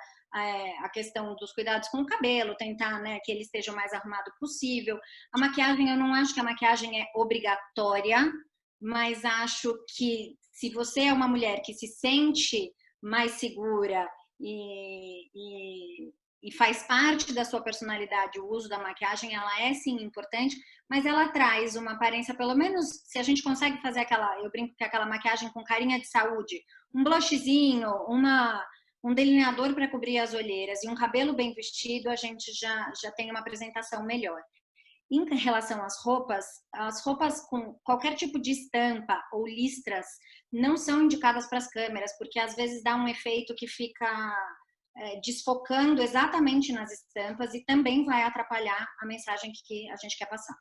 a questão dos cuidados com o cabelo, tentar, né, que ele esteja o mais arrumado possível. A maquiagem, eu não acho que a maquiagem é obrigatória, mas acho que se você é uma mulher que se sente mais segura e faz parte da sua personalidade o uso da maquiagem, ela é sim importante, mas ela traz uma aparência, pelo menos se a gente consegue fazer aquela, eu brinco que aquela maquiagem com carinha de saúde, um blushzinho, um delineador para cobrir as olheiras e um cabelo bem vestido, a gente já tem uma apresentação melhor. Em relação às roupas com qualquer tipo de estampa ou listras não são indicadas para as câmeras, porque às vezes dá um efeito que fica desfocando exatamente nas estampas e também vai atrapalhar a mensagem que a gente quer passar.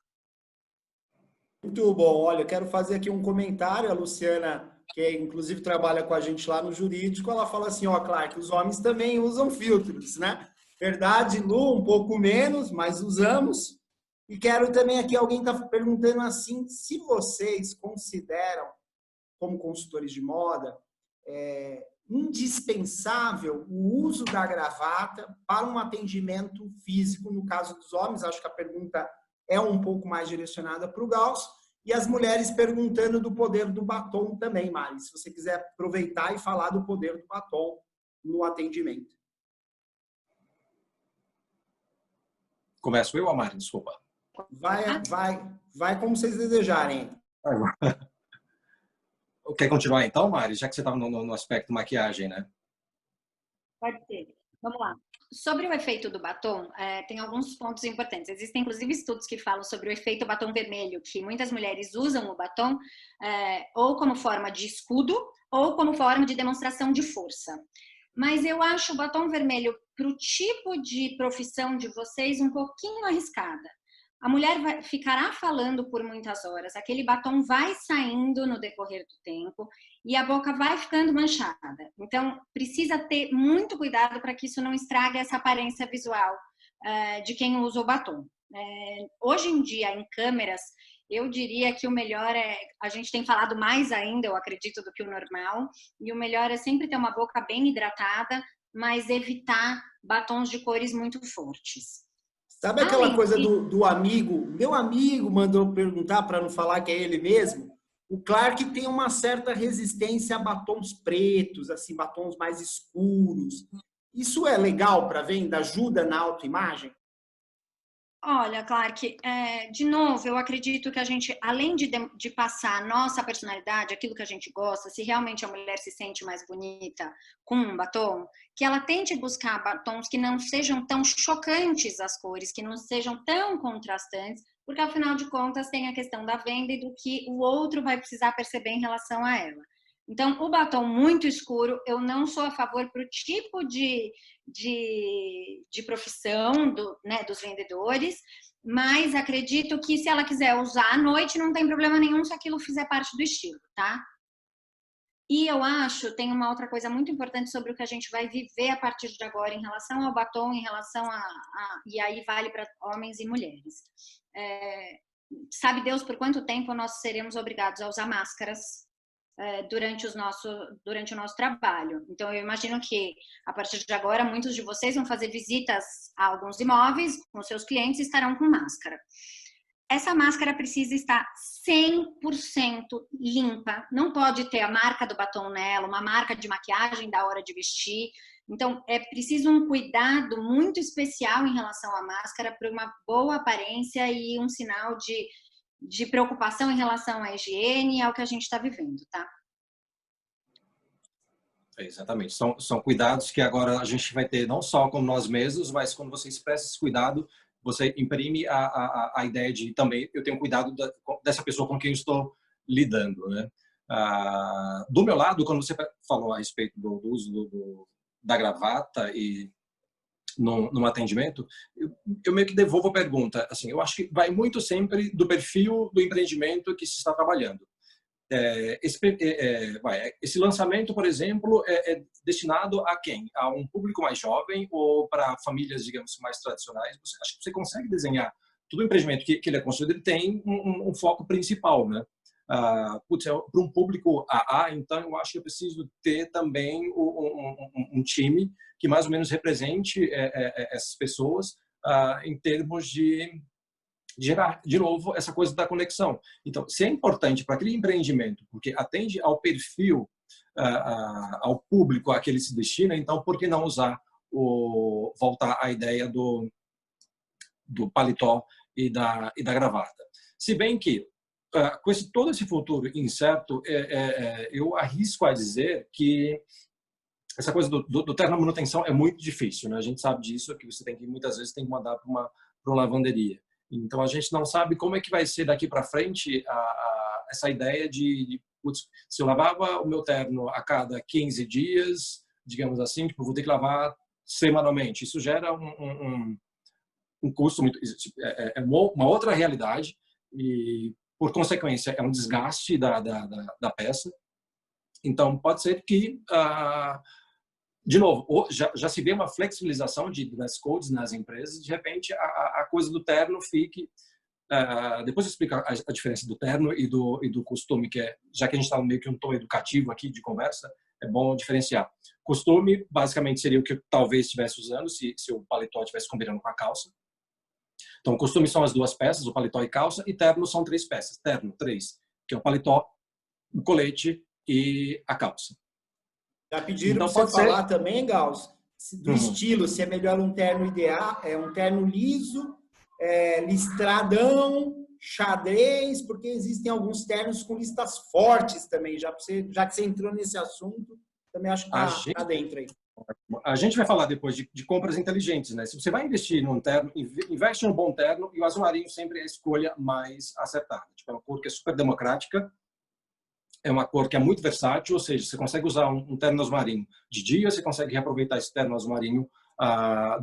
Muito bom. Olha, eu quero fazer aqui um comentário. A Luciana, que inclusive trabalha com a gente lá no jurídico, ela fala assim, ó, Clark, os homens também usam filtros, né? Verdade, Lu, um pouco menos, mas usamos. E quero também aqui, alguém está perguntando assim, se vocês consideram, como consultores de moda, indispensável o uso da gravata para um atendimento físico, no caso dos homens, acho que a pergunta é um pouco mais direcionada para o Gauss, e as mulheres perguntando do poder do batom também, Mari, se você quiser aproveitar e falar do poder do batom no atendimento. Começo eu, Mari? Desculpa. Vai como vocês desejarem. Quer continuar então, Mari? Já que você estava no aspecto maquiagem, né? Pode ser. Vamos lá. Sobre o efeito do batom, tem alguns pontos importantes. Existem, inclusive, estudos que falam sobre o efeito batom vermelho, que muitas mulheres usam o batom ou como forma de escudo ou como forma de demonstração de força. Mas eu acho o batom vermelho, para o tipo de profissão de vocês, um pouquinho arriscada. A mulher ficará falando por muitas horas, aquele batom vai saindo no decorrer do tempo e a boca vai ficando manchada. Então, precisa ter muito cuidado para que isso não estrague essa aparência visual de quem usa o batom. Hoje em dia, em câmeras, eu diria que o melhor a gente tem falado mais ainda, eu acredito, do que o normal, e o melhor é sempre ter uma boca bem hidratada, mas evitar batons de cores muito fortes. Sabe aquela coisa do amigo? Meu amigo mandou perguntar, para não falar que é ele mesmo. O Clark tem uma certa resistência a batons pretos, assim, batons mais escuros. Isso é legal para venda? Ajuda na autoimagem? Olha, Clark, de novo, eu acredito que a gente, além de passar a nossa personalidade, aquilo que a gente gosta, se realmente a mulher se sente mais bonita com um batom, que ela tente buscar batons que não sejam tão chocantes as cores, que não sejam tão contrastantes, porque afinal de contas tem a questão da venda e do que o outro vai precisar perceber em relação a ela. Então, o batom muito escuro, eu não sou a favor para o tipo de profissão dos vendedores, mas acredito que se ela quiser usar à noite, não tem problema nenhum se aquilo fizer parte do estilo, tá? E eu acho, tem uma outra coisa muito importante sobre o que a gente vai viver a partir de agora em relação ao batom, em relação e aí vale para homens e mulheres. Sabe Deus por quanto tempo nós seremos obrigados a usar máscaras durante o nosso trabalho. Então, eu imagino que, a partir de agora, muitos de vocês vão fazer visitas a alguns imóveis com seus clientes e estarão com máscara. Essa máscara precisa estar 100% limpa, não pode ter a marca do batom nela, uma marca de maquiagem da hora de vestir. Então, é preciso um cuidado muito especial em relação à máscara para uma boa aparência e um sinal de preocupação em relação à higiene e ao que a gente está vivendo, tá? Exatamente. São cuidados que agora a gente vai ter não só com nós mesmos, mas quando você expressa esse cuidado, você imprime a ideia de também eu tenho cuidado dessa pessoa com quem eu estou lidando, né? Do meu lado, quando você falou a respeito do uso da gravata e num atendimento, eu meio que devolvo a pergunta. Assim, eu acho que vai muito sempre do perfil do empreendimento que se está trabalhando. Esse lançamento, por exemplo, é destinado a quem? A um público mais jovem ou para famílias, digamos, mais tradicionais? Acho que você consegue desenhar todo o empreendimento que ele é construído, ele tem um foco principal, né? Para um público AA, então eu acho que eu preciso ter também um time que mais ou menos represente essas pessoas em termos de gerar, de novo, essa coisa da conexão. Então, se é importante para aquele empreendimento, porque atende ao perfil, ao público a que ele se destina, então, por que não usar, voltar à ideia do paletó e da gravata? Se bem que, com todo esse futuro incerto, eu arrisco a dizer que essa coisa do terno manutenção é muito difícil, né? A gente sabe disso, que você muitas vezes tem que mandar para uma lavanderia. Então, a gente não sabe como é que vai ser daqui para frente essa ideia putz, se eu lavava o meu terno a cada 15 dias, digamos assim, tipo, vou ter que lavar semanalmente. Isso gera um custo muito... É uma outra realidade e, por consequência, é um desgaste da peça. Então, pode ser que... de novo, já se vê uma flexibilização de dress codes nas empresas, de repente a coisa do terno fique... depois eu explico a diferença do terno e do costume, já que a gente está meio que um tom educativo aqui de conversa, é bom diferenciar. Costume, basicamente, seria o que eu talvez estivesse usando se o paletó estivesse combinando com a calça. Então, costume são as duas peças, o paletó e calça, e terno são 3 peças. Terno, 3, que é o paletó, o colete e a calça. Já pediram então, para você falar também, Gauss, do estilo, se é melhor um terno ideal, um terno liso, listradão, xadrez, porque existem alguns ternos com listas fortes também, já que você entrou nesse assunto, também acho que está dentro aí. A gente vai falar depois de compras inteligentes, né? Se você vai investir num terno, investe num bom terno, e o azul marinho sempre é a escolha mais acertada. Tipo, é uma cor que é super democrática, é uma cor que é muito versátil, ou seja, você consegue usar um terno azul marinho de dia, você consegue reaproveitar esse terno azul marinho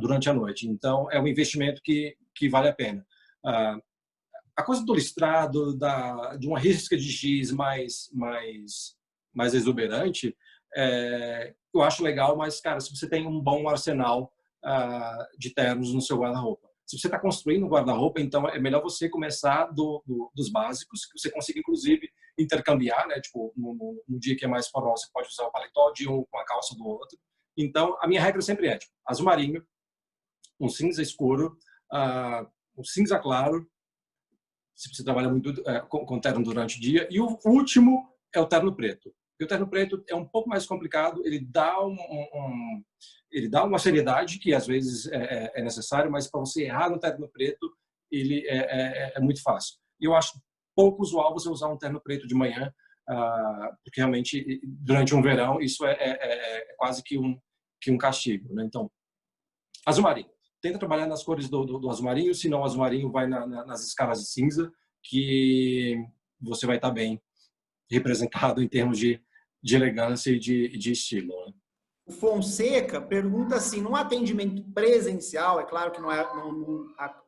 durante a noite. Então, é um investimento que vale a pena. A coisa do listrado, de uma risca de giz mais exuberante, eu acho legal, mas, cara, se você tem um bom arsenal de ternos no seu guarda-roupa. Se você está construindo um guarda-roupa, então é melhor você começar dos básicos, que você consiga, inclusive, intercambiar, né? Tipo, no dia que é mais formal, você pode usar o paletó de um com a calça do outro. Então, a minha regra sempre é, tipo, azul marinho, um cinza escuro, um cinza claro, se você trabalha muito com terno durante o dia, e o último é o terno preto. E o terno preto é um pouco mais complicado, ele dá uma seriedade que às vezes é necessário, mas para você errar no terno preto, ele é muito fácil. E eu acho pouco usual você usar um terno preto de manhã, porque realmente durante um verão isso é quase que um castigo, né? Então, azul marinho. Tenta trabalhar nas cores do azul marinho, se não o azul marinho vai nas escalas de cinza, que você vai estar bem representado em termos de elegância e de estilo, né? O Fonseca pergunta assim, num atendimento presencial, é claro que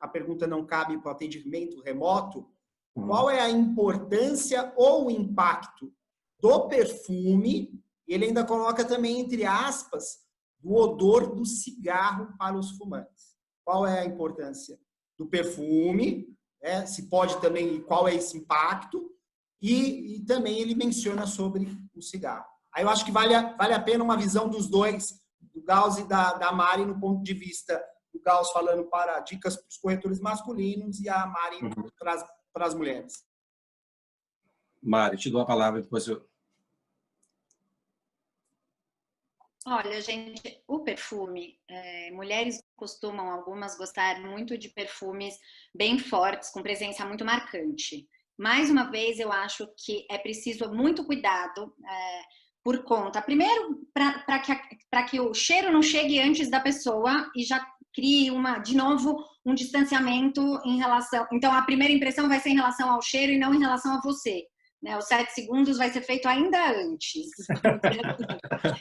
a pergunta não cabe para o atendimento remoto, qual é a importância ou o impacto do perfume, e ele ainda coloca também, entre aspas, do odor do cigarro para os fumantes. Qual é a importância do perfume, se pode também, qual é esse impacto, e também ele menciona sobre o cigarro. Aí eu acho que vale a pena uma visão dos dois, do Gauss e da Mari, no ponto de vista do Gauss falando para dicas para os corretores masculinos e a Mari para as mulheres. Mari, te dou a palavra depois eu... Olha, gente, o perfume, mulheres costumam, algumas, gostar muito de perfumes bem fortes, com presença muito marcante. Mais uma vez, eu acho que é preciso muito cuidado por conta. Primeiro, para que o cheiro não chegue antes da pessoa e já crie, de novo, um distanciamento em relação... Então, a primeira impressão vai ser em relação ao cheiro e não em relação a você. Né? Os 7 segundos vai ser feito ainda antes.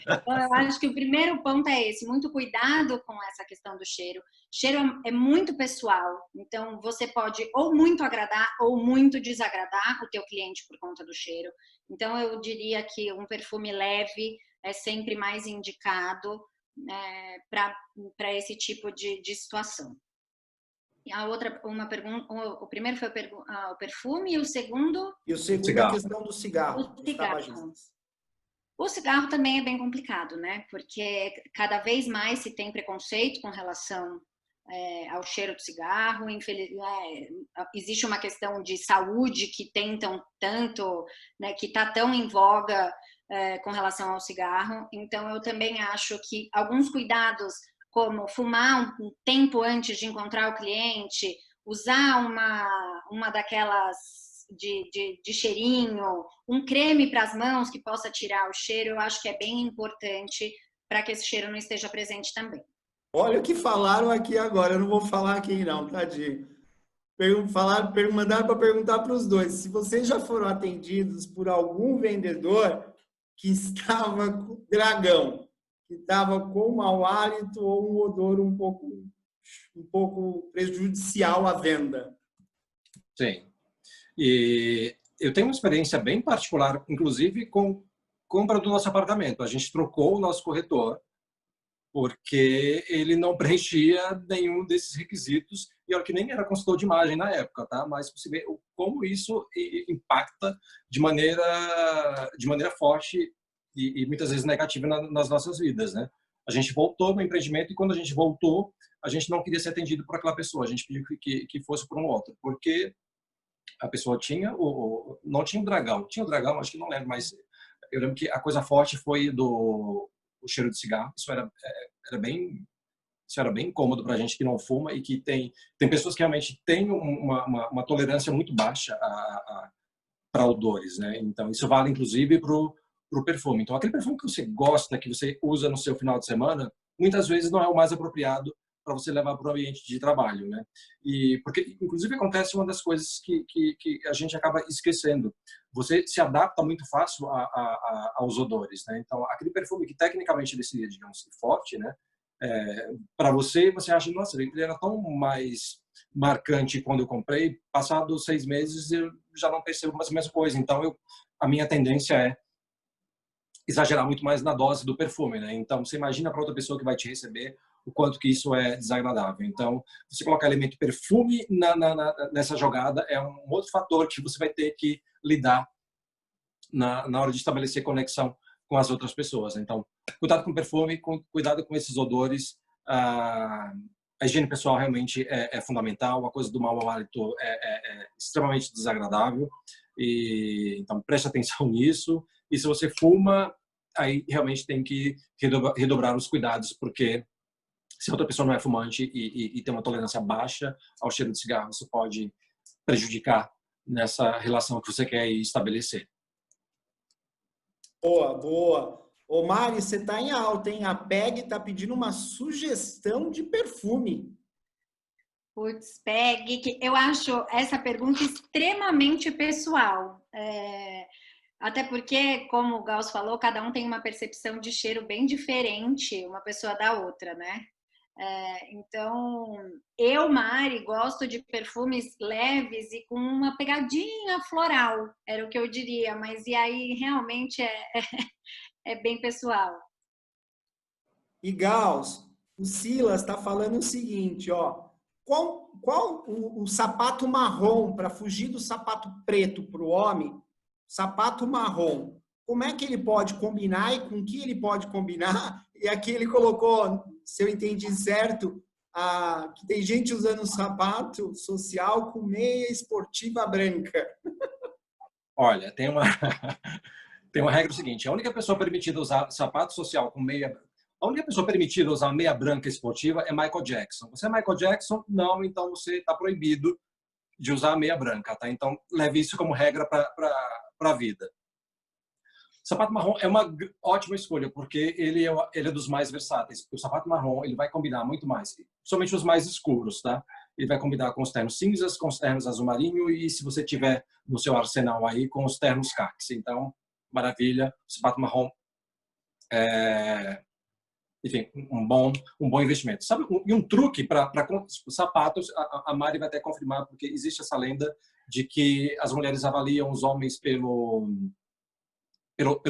Então, eu acho que o primeiro ponto é esse, muito cuidado com essa questão do cheiro. Cheiro é muito pessoal, então você pode ou muito agradar ou muito desagradar o teu cliente por conta do cheiro. Então, eu diria que um perfume leve é sempre mais indicado para esse tipo de situação. A outra, uma pergunta, o primeiro foi o perfume e o segundo? E o segundo é a questão do cigarro. O cigarro. O cigarro também é bem complicado, né? Porque cada vez mais se tem preconceito com relação ao cheiro do cigarro. Existe uma questão de saúde que tentam tanto, né, que está tão em voga com relação ao cigarro. Então, eu também acho que alguns cuidados, como fumar um tempo antes de encontrar o cliente, usar uma daquelas de cheirinho, um creme para as mãos que possa tirar o cheiro, eu acho que é bem importante para que esse cheiro não esteja presente também. Olha o que falaram aqui agora, eu não vou falar aqui não, tadinho. Mandaram para perguntar para os dois, se vocês já foram atendidos por algum vendedor que estava com dragão, que estava com mau hálito ou um odor um pouco prejudicial à venda. Sim. E eu tenho uma experiência bem particular, inclusive com compra do nosso apartamento. A gente trocou o nosso corretor porque ele não preenchia nenhum desses requisitos e olha que nem era consultor de imagem na época, tá? Mas você vê como isso impacta de maneira forte e muitas vezes negativa nas nossas vidas, né? A gente voltou no empreendimento e quando a gente voltou, a gente não queria ser atendido por aquela pessoa, a gente pediu que fosse por um outro, porque a pessoa não tinha um dragão, tinha um dragão, acho que não lembro, mas eu lembro que a coisa forte foi o cheiro de cigarro, isso era bem incômodo para a gente que não fuma e que tem pessoas que realmente têm uma tolerância muito baixa para odores, né? Então isso vale inclusive para o perfume. Então aquele perfume que você gosta, que você usa no seu final de semana, muitas vezes não é o mais apropriado para você levar para o ambiente de trabalho, né? E porque inclusive acontece uma das coisas que a gente acaba esquecendo. Você se adapta muito fácil aos odores, né? Então aquele perfume que tecnicamente ele seria, digamos, forte, né? Para você acha, nossa, ele era tão mais marcante quando eu comprei. Passados 6 meses eu já não percebo mais a mesma coisa. Então a minha tendência é exagerar muito mais na dose do perfume, né? Então você imagina para outra pessoa que vai te receber o quanto que isso é desagradável. Então, você colocar elemento perfume nessa jogada é um outro fator que você vai ter que lidar na hora de estabelecer conexão com as outras pessoas. Então, cuidado com o perfume, cuidado com esses odores. A higiene pessoal realmente é fundamental. A coisa do mau hálito é extremamente desagradável. Então, preste atenção nisso. E se você fuma, aí realmente tem que redobrar os cuidados, porque se outra pessoa não é fumante e tem uma tolerância baixa ao cheiro de cigarro, isso pode prejudicar nessa relação que você quer estabelecer. Boa, boa. Ô Mari, você está em alta, hein? A PEG está pedindo uma sugestão de perfume. Putz, PEG, que eu acho essa pergunta extremamente pessoal. Até porque, como o Gauss falou, cada um tem uma percepção de cheiro bem diferente, uma pessoa da outra, né? Então, eu, Mari, gosto de perfumes leves e com uma pegadinha floral, era o que eu diria, mas e aí realmente é bem pessoal. E Gauss, o Silas está falando o seguinte, ó, qual o sapato marrom para fugir do sapato preto para o homem? Sapato marrom, como é que ele pode combinar e com que ele pode combinar? E aqui ele colocou, se eu entendi certo, que tem gente usando sapato social com meia esportiva branca. Olha, tem uma regra seguinte, a única pessoa permitida usar sapato social com meia... A única pessoa permitida usar meia branca esportiva é Michael Jackson. Você é Michael Jackson? Não, então você está proibido de usar meia branca, tá? Então leve isso como regra para a vida. Sapato marrom é uma ótima escolha, porque ele é dos mais versáteis. Porque o sapato marrom ele vai combinar muito mais, somente os mais escuros, tá? Ele vai combinar com os ternos cinzas, com os ternos azul marinho e, se você tiver no seu arsenal aí, com os ternos caques. Então, maravilha. O sapato marrom enfim, um bom investimento. Sabe, e um truque para sapatos, a Mari vai até confirmar, porque existe essa lenda de que as mulheres avaliam os homens pelo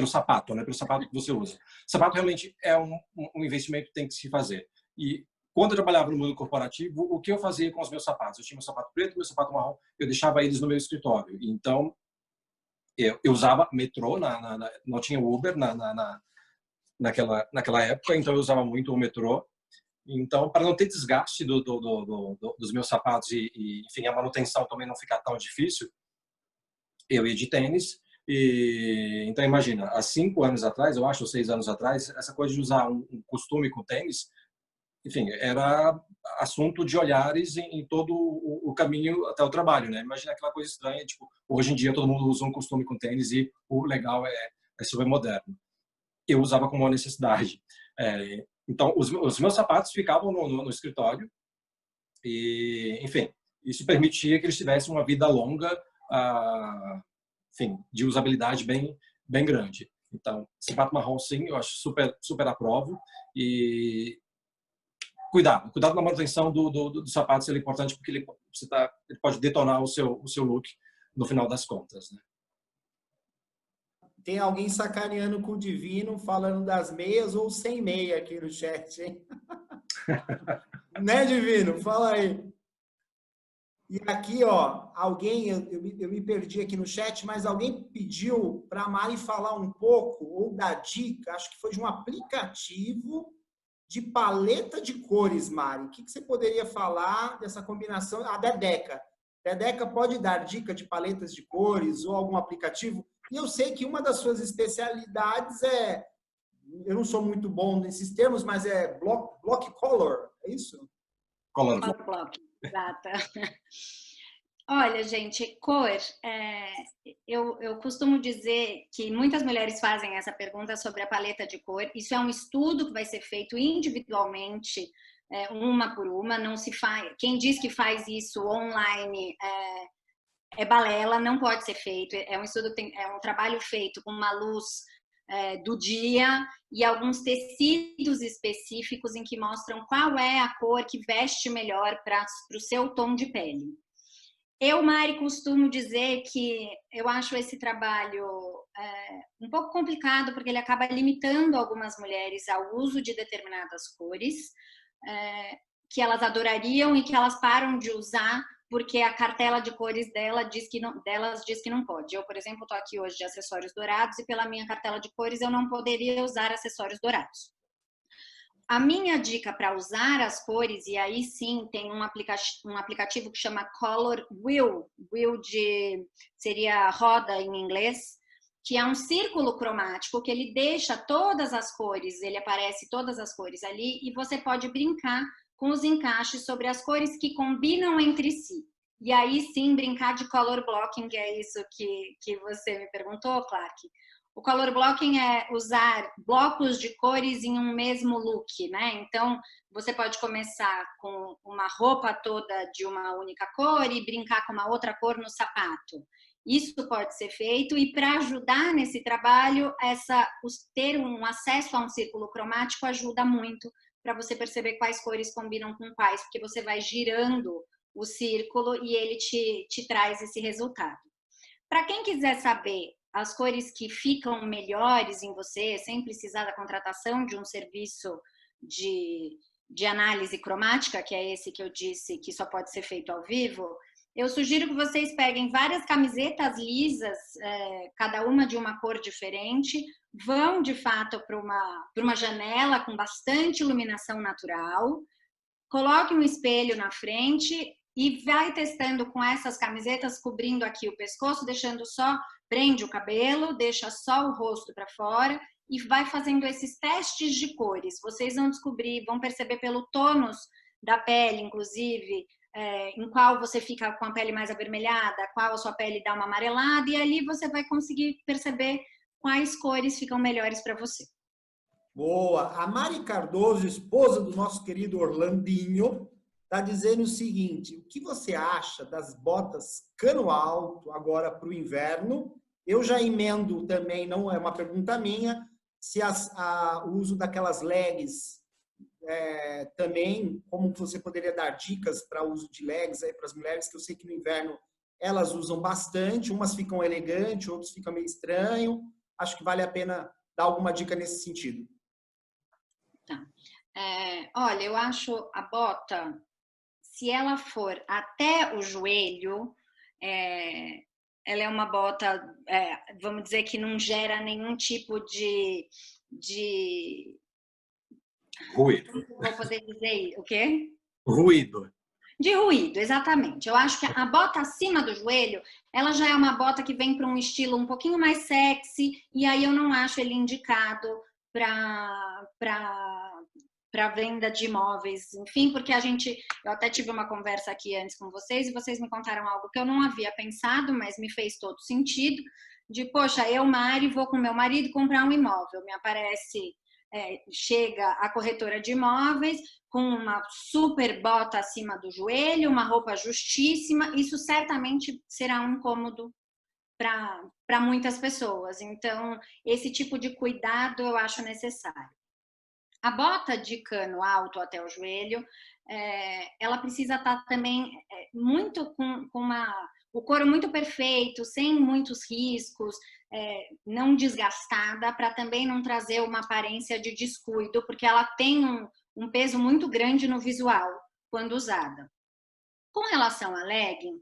sapato, né? Pelo sapato que você usa. Sapato realmente é um investimento que tem que se fazer. E quando eu trabalhava no mundo corporativo, o que eu fazia com os meus sapatos? Eu tinha meu sapato preto, meu sapato marrom, eu deixava eles no meu escritório. Então, eu usava metrô, não tinha Uber naquela época, então eu usava muito o metrô. Então, para não ter desgaste dos meus sapatos enfim, a manutenção também não ficar tão difícil, eu ia de tênis. Então, imagina, há 5 anos atrás, eu acho, ou 6 anos atrás, essa coisa de usar um costume com tênis, enfim, era assunto de olhares em todo o caminho até o trabalho, né? Imagina aquela coisa estranha, tipo, hoje em dia todo mundo usa um costume com tênis e o legal é super moderno. Eu usava como uma necessidade. Então, os meus sapatos ficavam no escritório e, enfim, isso permitia que eles tivessem uma vida longa, enfim, de usabilidade bem grande. Então, sapato marrom, sim, eu acho super aprovo. E cuidado na manutenção do sapato, é importante, porque ele pode detonar o seu look no final das contas, né? Tem alguém sacaneando com o Divino, falando das meias ou sem meia aqui no chat, hein? Né, Divino? Fala aí. E aqui, ó, alguém, eu me perdi aqui no chat, mas alguém pediu para a Mari falar um pouco, ou dar dica, acho que foi de um aplicativo de paleta de cores, Mari. O que você poderia falar dessa combinação? A Dedeca. Dedeca pode dar dica de paletas de cores ou algum aplicativo? E eu sei que uma das suas especialidades eu não sou muito bom nesses termos, mas é block color, é isso? Color block, exato. Olha, gente, cor, eu costumo dizer que muitas mulheres fazem essa pergunta sobre a paleta de cor. Isso é um estudo que vai ser feito individualmente, uma por uma. Não se faz. Quem diz que faz isso online é balela, não pode ser feito. É um estudo, é um trabalho feito com uma luz do dia e alguns tecidos específicos em que mostram qual é a cor que veste melhor para o seu tom de pele. Eu, Mari, costumo dizer que eu acho esse trabalho um pouco complicado, porque ele acaba limitando algumas mulheres ao uso de determinadas cores que elas adorariam e que elas param de usar porque a cartela de cores delas diz que não pode. Eu, por exemplo, estou aqui hoje de acessórios dourados e pela minha cartela de cores eu não poderia usar acessórios dourados. A minha dica para usar as cores, e aí sim tem um aplicativo que chama Color Wheel, seria roda em inglês, que é um círculo cromático que ele deixa todas as cores, ele aparece todas as cores ali e você pode brincar com os encaixes sobre as cores que combinam entre si. E aí sim brincar de color blocking, que é isso que você me perguntou, Clark. O color blocking é usar blocos de cores em um mesmo look, né? Então, você pode começar com uma roupa toda de uma única cor e brincar com uma outra cor no sapato. Isso pode ser feito e para ajudar nesse trabalho, ter um acesso a um círculo cromático ajuda muito para você perceber quais cores combinam com quais, porque você vai girando o círculo e ele te traz esse resultado. Para quem quiser saber as cores que ficam melhores em você, sem precisar da contratação de um serviço de análise cromática, que é esse que eu disse que só pode ser feito ao vivo, eu sugiro que vocês peguem várias camisetas lisas, cada uma de uma cor diferente, vão de fato para uma janela com bastante iluminação natural, coloque um espelho na frente e vai testando com essas camisetas, cobrindo aqui o pescoço, deixando só, prende o cabelo, deixa só o rosto para fora e vai fazendo esses testes de cores. Vocês vão descobrir, vão perceber pelo tônus da pele, inclusive, em qual você fica com a pele mais avermelhada, qual a sua pele dá uma amarelada, e ali você vai conseguir perceber quais cores ficam melhores para você. Boa! A Mari Cardoso, esposa do nosso querido Orlandinho, está dizendo o seguinte: o que você acha das botas cano alto agora para o inverno? Eu já emendo também, não é uma pergunta minha, se o uso daquelas leggings também, como você poderia dar dicas para o uso de leggings aí para as mulheres, que eu sei que no inverno elas usam bastante, umas ficam elegantes, outras ficam meio estranho. Acho que vale a pena dar alguma dica nesse sentido. Tá. Olha, eu acho a bota, se ela for até o joelho, ela é uma bota, vamos dizer que não gera nenhum tipo de Ruído. Vou poder dizer o quê? Ruído. De ruído, exatamente. Eu acho que a bota acima do joelho, ela já é uma bota que vem para um estilo um pouquinho mais sexy, e aí eu não acho ele indicado para venda de imóveis, enfim, porque eu até tive uma conversa aqui antes com vocês, e vocês me contaram algo que eu não havia pensado, mas me fez todo sentido, de, poxa, eu, Mari, vou com meu marido comprar um imóvel, me aparece... chega a corretora de imóveis com uma super bota acima do joelho, uma roupa justíssima, isso certamente será um incômodo para muitas pessoas. Então, esse tipo de cuidado eu acho necessário. A bota de cano alto até o joelho, ela precisa estar também muito com o couro muito perfeito, sem muitos riscos, não desgastada, para também não trazer uma aparência de descuido, porque ela tem um peso muito grande no visual quando usada. Com relação à legging,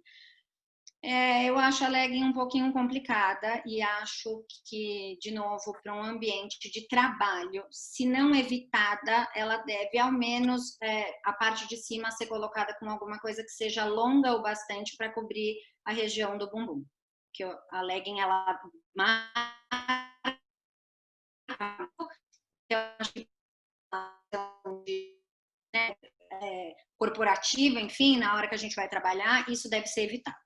eu acho a legging um pouquinho complicada e acho que, de novo, para um ambiente de trabalho, se não evitada, ela deve, ao menos, a parte de cima ser colocada com alguma coisa que seja longa o bastante para cobrir a região do bumbum. Que a legging, ela eu acho que corporativa, enfim, na hora que a gente vai trabalhar, isso deve ser evitado.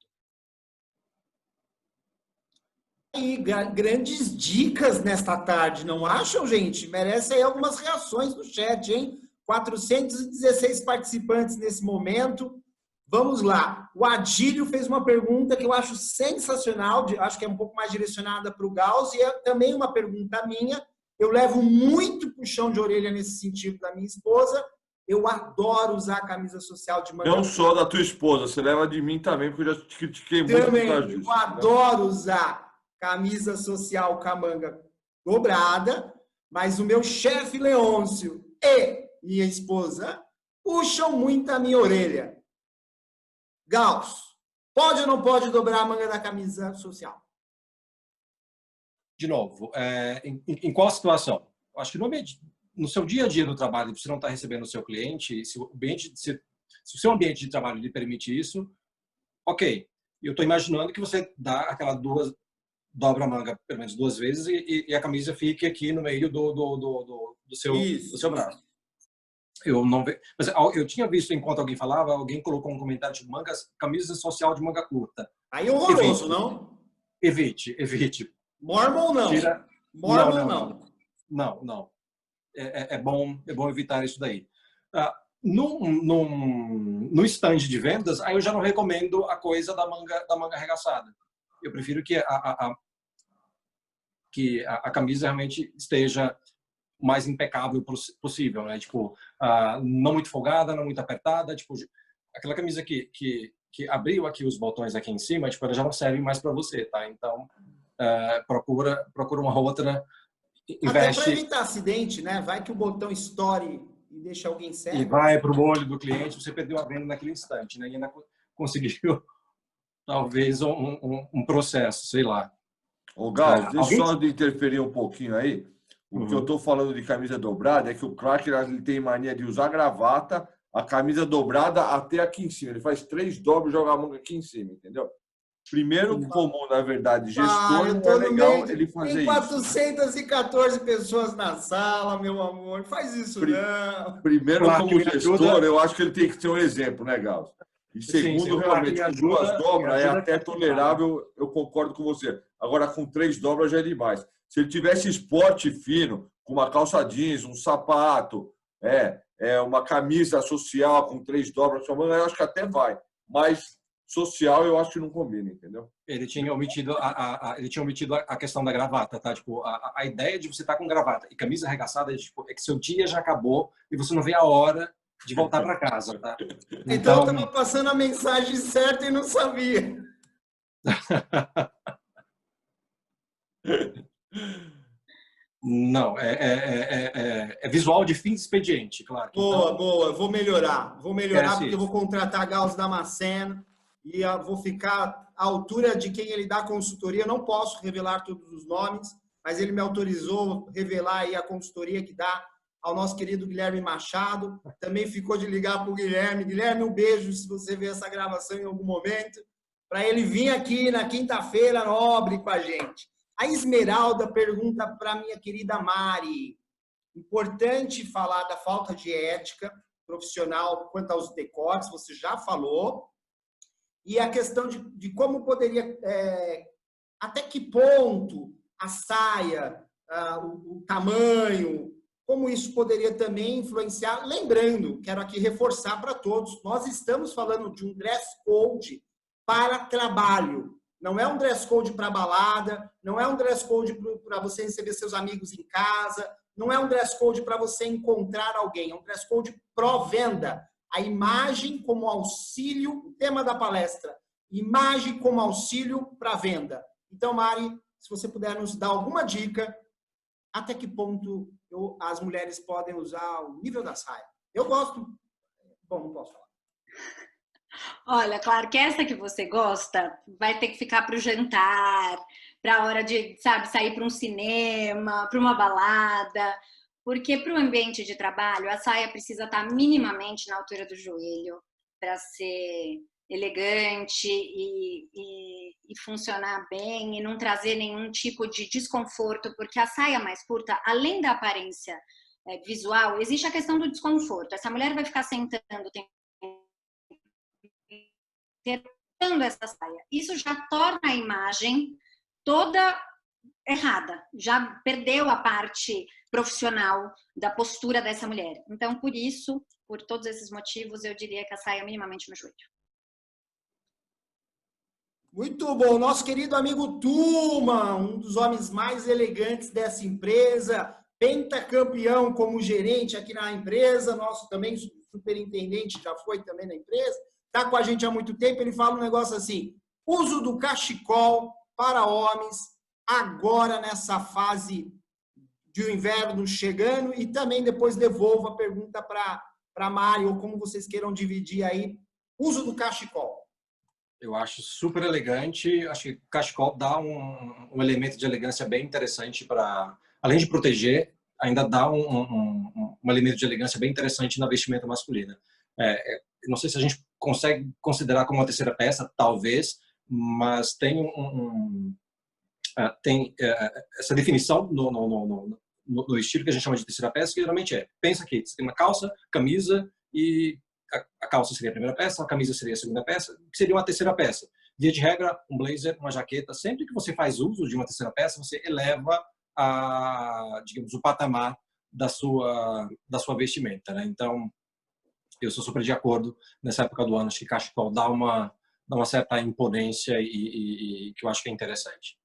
E grandes dicas nesta tarde, não acham, gente? Merece aí algumas reações no chat, hein? 416 participantes nesse momento. Vamos lá. O Adílio fez uma pergunta que eu acho sensacional, acho que é um pouco mais direcionada para o Gauss, e é também uma pergunta minha. Eu levo muito puxão de orelha nesse sentido da minha esposa. Eu adoro usar a camisa social de manga. Não só da tua esposa, você leva de mim também, porque eu já te critiquei muito. Também, eu adoro usar camisa social com a manga dobrada, mas o meu chefe Leôncio e minha esposa puxam muito a minha orelha. Gauss, pode ou não pode dobrar a manga da camisa social? De novo, em qual situação? Eu acho que no seu dia a dia do trabalho, você não está recebendo o seu cliente, se o seu ambiente de trabalho lhe permite isso, ok. Eu estou imaginando que você dá aquela dobra a manga pelo menos 2 vezes e a camisa fique aqui no meio do seu braço. Eu não vejo, mas eu tinha visto, enquanto alguém falava, alguém colocou um comentário de camisa social de manga curta. Aí é horroroso, não? Evite. Mormon não. Mormon não. Não. É bom evitar isso daí. No stand de vendas, aí eu já não recomendo a coisa da manga arregaçada. Eu prefiro que a camisa realmente esteja o mais impecável possível, né? Tipo, não muito folgada, não muito apertada, tipo, aquela camisa que abriu aqui os botões aqui em cima, tipo, ela já não serve mais para você, tá? Então, procura uma outra, investe. Até para evitar acidente, né? Vai que o botão estoure e deixa alguém cego. E vai para o olho do cliente, você perdeu a venda naquele instante, né? E ainda conseguiu, talvez, um processo, sei lá. Ô, Gauss, deixa só de interferir um pouquinho aí. O que eu estou falando de camisa dobrada é que o Cracker ele tem mania de usar gravata, a camisa dobrada até aqui em cima. Ele faz 3 dobras e joga a manga aqui em cima, entendeu? Primeiro, como, na verdade, gestor, não é legal ele fazer isso. Tem 414 pessoas na sala, meu amor. Faz isso, não. Primeiro, como gestor, eu acho que ele tem que ser um exemplo, né, Gauss? E segundo, realmente, com 2 dobras é até tolerável, eu concordo com você. Agora, com 3 dobras já é demais. Se ele tivesse esporte fino, com uma calça jeans, um sapato, uma camisa social com 3 dobras, eu acho que até vai. Mas social eu acho que não combina, entendeu? Ele tinha omitido a questão da gravata, tá? Tipo, a ideia de você estar com gravata e camisa arregaçada é que seu dia já acabou e você não vê a hora de voltar para casa, tá? Então eu estava passando a mensagem certa e não sabia. Não, é visual de fim de expediente, claro. Boa. Vou melhorar porque eu vou contratar a Gauss Damasceno e vou ficar à altura de quem ele dá consultoria. Eu não posso revelar todos os nomes, mas ele me autorizou a revelar aí a consultoria que dá ao nosso querido Guilherme Machado. Também ficou de ligar para o Guilherme. Guilherme, um beijo se você ver essa gravação em algum momento, para ele vir aqui na quinta-feira nobre com a gente. A Esmeralda pergunta para a minha querida Mari. Importante falar da falta de ética profissional quanto aos decotes, você já falou. E a questão de como poderia, até que ponto a saia, o tamanho, como isso poderia também influenciar. Lembrando, quero aqui reforçar para todos, nós estamos falando de um dress code para trabalho. Não é um dress code para balada, não é um dress code para você receber seus amigos em casa, não é um dress code para você encontrar alguém, é um dress code pró-venda. A imagem como auxílio, tema da palestra, imagem como auxílio para venda. Então, Mari, se você puder nos dar alguma dica, até que ponto as mulheres podem usar o nível da saia? Eu gosto. Bom, não posso falar. Olha, claro que essa que você gosta vai ter que ficar para o jantar, para a hora de, sair para um cinema, para uma balada, porque para o ambiente de trabalho a saia precisa estar minimamente na altura do joelho para ser elegante e funcionar bem e não trazer nenhum tipo de desconforto, porque a saia mais curta, além da aparência visual, existe a questão do desconforto. Essa mulher vai ficar sentando tentando essa saia. Isso já torna a imagem toda errada, já perdeu a parte profissional da postura dessa mulher. Então, por isso, por todos esses motivos, eu diria que a saia é minimamente no joelho. Muito bom. Nosso querido amigo Tuma, um dos homens mais elegantes dessa empresa, pentacampeão como gerente aqui na empresa, nosso também superintendente, já foi também na empresa, está com a gente há muito tempo. Ele fala um negócio assim: uso do cachecol para homens agora nessa fase de inverno chegando, e também depois devolvo a pergunta para Mari, ou como vocês queiram dividir aí, uso do cachecol. Eu acho super elegante, acho que o cachecol dá um elemento de elegância bem interessante para, além de proteger, ainda dá um elemento de elegância bem interessante na vestimenta masculina. Não sei se a gente consegue considerar como uma terceira peça, talvez, mas tem essa definição no estilo que a gente chama de terceira peça, que geralmente pensa que você tem uma calça, camisa, e a calça seria a primeira peça, a camisa seria a segunda peça, que seria uma terceira peça. Via de regra, um blazer, uma jaqueta, sempre que você faz uso de uma terceira peça, você eleva digamos, o patamar da sua vestimenta, né? Então, eu sou super de acordo nessa época do ano, acho que cachecol dá uma certa imponência e que eu acho que é interessante.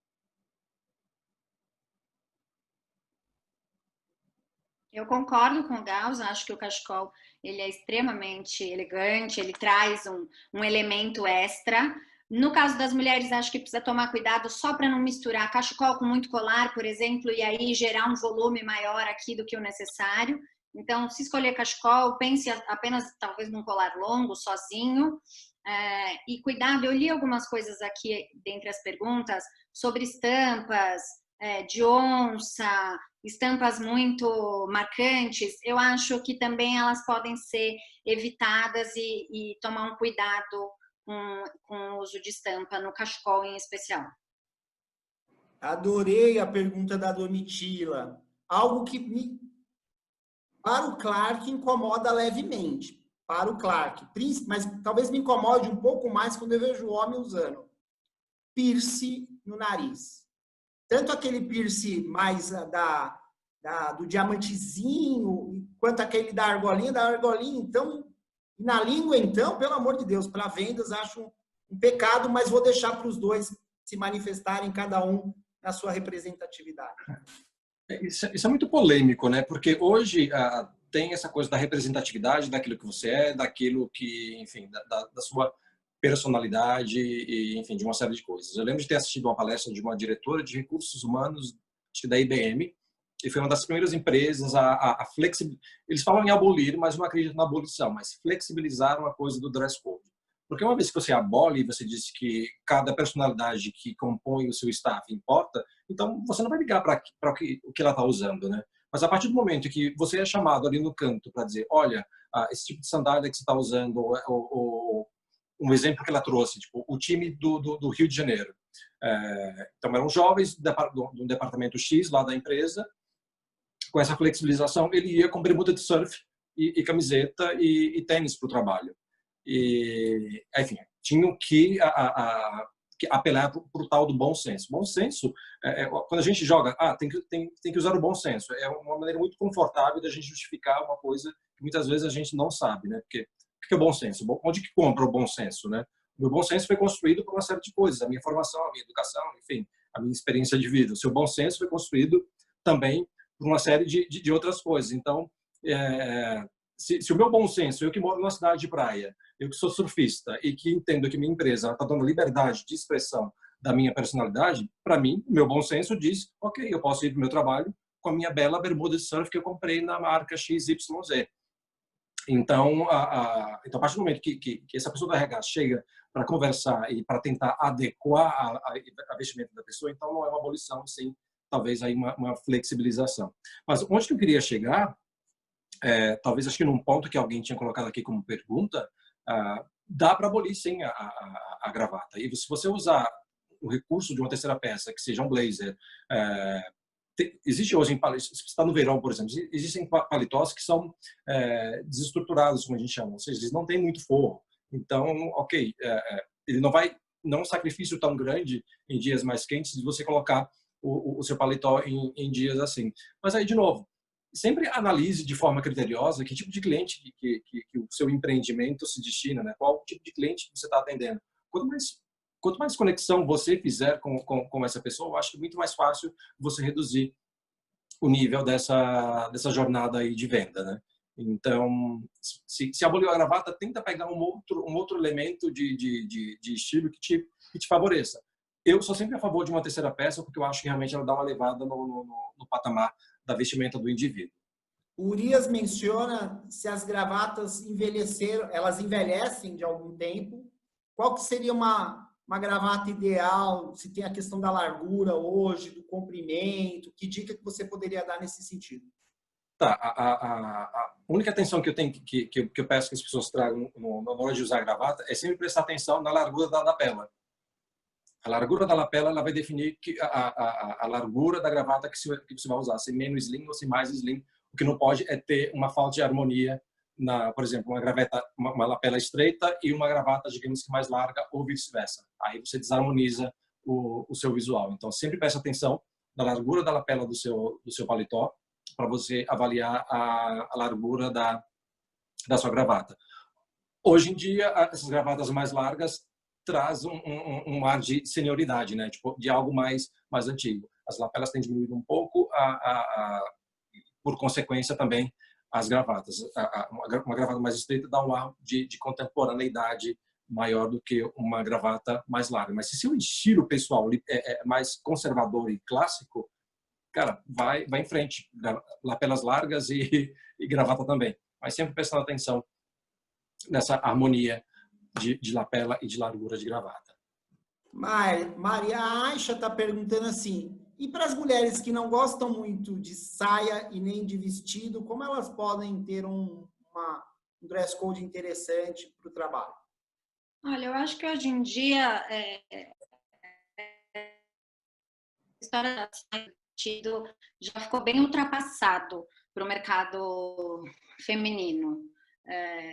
Eu concordo com o Gauss, acho que o cachecol ele é extremamente elegante, ele traz um elemento extra. No caso das mulheres, acho que precisa tomar cuidado só para não misturar cachecol com muito colar, por exemplo, e aí gerar um volume maior aqui do que o necessário. Então, se escolher cachecol, pense apenas talvez num colar longo, sozinho. E cuidado, eu li algumas coisas aqui dentre as perguntas sobre estampas de onça, estampas muito marcantes. Eu acho que também elas podem ser evitadas e tomar um cuidado com o uso de estampa no cachecol em especial. Adorei a pergunta da Domitila. Algo que para o Clark incomoda levemente. para o Clark. Mas talvez me incomode um pouco mais quando eu vejo o homem usando piercing no nariz. Tanto aquele piercing mais do diamantezinho, quanto aquele da argolinha, então, na língua, então, pelo amor de Deus, para vendas, acho um pecado, mas vou deixar para os dois se manifestarem, cada um na sua representatividade. Isso é muito polêmico, né? Porque hoje tem essa coisa da representatividade, daquilo que você é, daquilo que, enfim, da sua personalidade e, enfim, de uma série de coisas. Eu lembro de ter assistido uma palestra de uma diretora de recursos humanos, acho que da IBM, e foi uma das primeiras empresas a flexibilizar. Eles falam em abolir, mas não acredito na abolição, mas flexibilizaram a coisa do dress code. Porque uma vez que você abole e você diz que cada personalidade que compõe o seu staff importa, então você não vai ligar para o que ela está usando, né? Mas a partir do momento que você é chamado ali no canto para dizer, olha, esse tipo de sandália que você está usando, um exemplo que ela trouxe, tipo, o time do Rio de Janeiro. Então eram jovens do departamento X lá da empresa. Com essa flexibilização, ele ia com bermuda de surf e camiseta e tênis para o trabalho. E, enfim, tinham que apelar para o tal do bom senso. Bom senso, quando a gente joga, tem que usar o bom senso. É uma maneira muito confortável da gente justificar uma coisa que muitas vezes a gente não sabe, né? Porque o que é bom senso? Onde que compra o bom senso, né? O meu bom senso foi construído por uma série de coisas, a minha formação, a minha educação, enfim, a minha experiência de vida. O seu bom senso foi construído também por uma série de outras coisas. Então, se o meu bom senso, eu que moro numa cidade de praia, eu que sou surfista e que entendo que minha empresa está dando liberdade de expressão da minha personalidade, para mim, o meu bom senso diz, ok, eu posso ir para o meu trabalho com a minha bela bermuda de surf que eu comprei na marca XYZ. Então, a partir do momento que essa pessoa da RH chega para conversar e para tentar adequar a vestimenta da pessoa, então não é uma abolição, sim, talvez aí uma flexibilização. Mas onde que eu queria chegar, talvez acho que num ponto que alguém tinha colocado aqui como pergunta, dá para abolir sim a gravata. E se você usar o recurso de uma terceira peça, que seja um blazer, existe hoje, se você está no verão, por exemplo, existem paletós que são desestruturados, como a gente chama, ou seja, eles não têm muito forro. Então, ok, ele não é um sacrifício tão grande em dias mais quentes de você colocar o seu paletó em dias assim. Mas aí, de novo, sempre analise de forma criteriosa que tipo de cliente que o seu empreendimento se destina, né? Qual tipo de cliente você está atendendo. Quanto mais conexão você fizer com essa pessoa, eu acho que é muito mais fácil você reduzir o nível dessa jornada aí de venda, né? Então, se aboliu a gravata, tenta pegar um outro elemento de estilo que te favoreça. Eu sou sempre a favor de uma terceira peça, porque eu acho que realmente ela dá uma levada no patamar da vestimenta do indivíduo. O Urias menciona se as gravatas envelheceram, elas envelhecem de algum tempo. Qual que seria uma gravata ideal? Se tem a questão da largura hoje, do comprimento, que dica que você poderia dar nesse sentido? Tá, a única atenção que eu tenho que eu peço que as pessoas tragam na hora de usar a gravata é sempre prestar atenção na largura da lapela. A largura da lapela ela vai definir a largura da gravata que você vai usar, se menos slim ou se mais slim. O que não pode é ter uma falta de harmonia por exemplo, uma lapela estreita e uma gravata, digamos que mais larga ou vice-versa. Aí você desarmoniza o seu visual. Então, sempre preste atenção na largura da lapela do seu paletó para você avaliar a largura da sua gravata. Hoje em dia, essas gravatas mais largas traz um ar de senioridade, né? Tipo, de algo mais antigo. As lapelas têm diminuído um pouco, por consequência também as gravatas. Uma gravata mais estreita dá um ar de contemporaneidade maior do que uma gravata mais larga. Mas se seu estilo pessoal é mais conservador e clássico, cara, vai em frente. Lapelas largas e gravata também. Mas sempre prestando atenção nessa harmonia de lapela e de largura de gravata. Maria Aixa está perguntando assim, e para as mulheres que não gostam muito de saia e nem de vestido, como elas podem ter um dress code interessante para o trabalho? Olha, eu acho que hoje em dia a história da saia e vestido já ficou bem ultrapassado para o mercado feminino.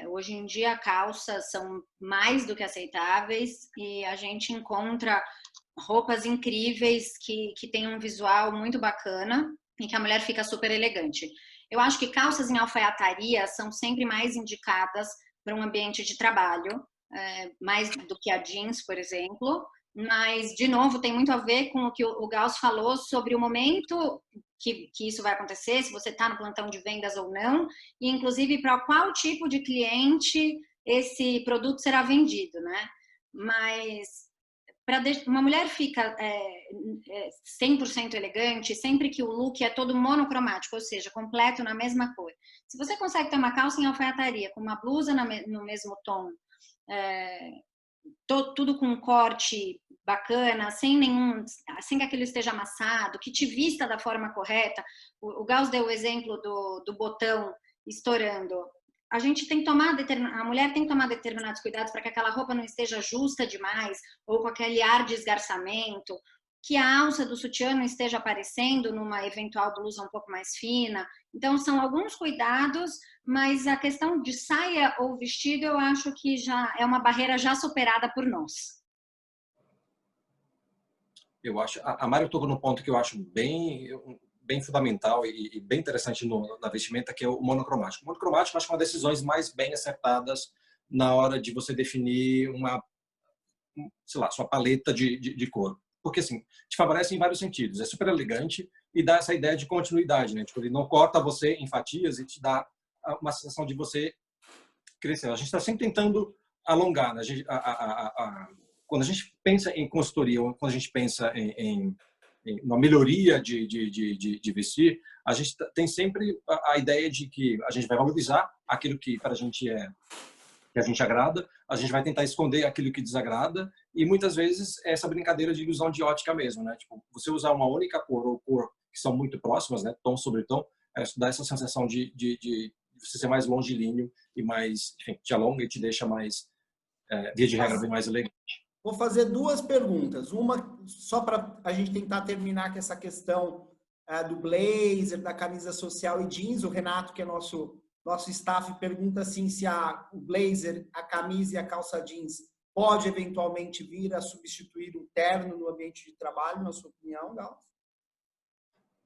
Hoje em dia, calças são mais do que aceitáveis e a gente encontra roupas incríveis que têm um visual muito bacana e que a mulher fica super elegante. Eu acho que calças em alfaiataria são sempre mais indicadas para um ambiente de trabalho, mais do que a jeans, por exemplo. Mas, de novo, tem muito a ver com o que o Gauss falou sobre o momento que isso vai acontecer, se você está no plantão de vendas ou não, e inclusive para qual tipo de cliente esse produto será vendido, né? Mas uma mulher fica 100% elegante sempre que o look é todo monocromático, ou seja, completo na mesma cor. Se você consegue ter uma calça em alfaiataria com uma blusa no mesmo tom, tudo com um corte bacana, sem que aquilo esteja amassado, que te vista da forma correta. O Gauss deu o exemplo do botão estourando. A gente tem que tomar a mulher tem que tomar determinados cuidados para que aquela roupa não esteja justa demais ou com aquele ar de esgarçamento, que a alça do sutiã não esteja aparecendo numa eventual blusa um pouco mais fina. Então, são alguns cuidados, mas a questão de saia ou vestido, eu acho que já é uma barreira já superada por nós. Eu acho, a Mari tocou num ponto que eu acho bem fundamental e bem interessante na vestimenta, que é o monocromático. O monocromático, eu acho que é uma das decisões mais bem acertadas na hora de você definir sua paleta de cor. Porque, assim, te favorece em vários sentidos. É super elegante e dá essa ideia de continuidade, né? Tipo, ele não corta você em fatias e te dá uma sensação de você crescer. A gente está sempre tentando alongar, né? Quando a gente pensa em consultoria, ou quando a gente pensa em uma melhoria de vestir, a gente tem sempre a ideia de que a gente vai valorizar aquilo que para a gente que a gente agrada, a gente vai tentar esconder aquilo que desagrada, e muitas vezes é essa brincadeira de ilusão de ótica mesmo, né? Tipo, você usar uma única cor ou cor que são muito próximas, né? Tom sobre tom, dá essa sensação de você ser mais longilíneo e mais, enfim, te alonga e te deixa mais, via de regra, bem mais elegante. Vou fazer duas perguntas. Uma, só para a gente tentar terminar com essa questão do blazer, da camisa social e jeans. O Renato, que é nosso staff, pergunta assim, se o blazer, a camisa e a calça jeans pode eventualmente vir a substituir o terno no ambiente de trabalho, na sua opinião, Gauss?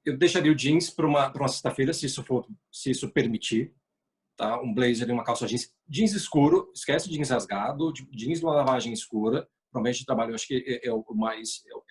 Eu deixaria o jeans para uma sexta-feira, se isso permitir. Tá? Um blazer e uma calça jeans escuro, esquece jeans rasgado, jeans de uma lavagem escura. Para o ambiente de trabalho, eu acho que é o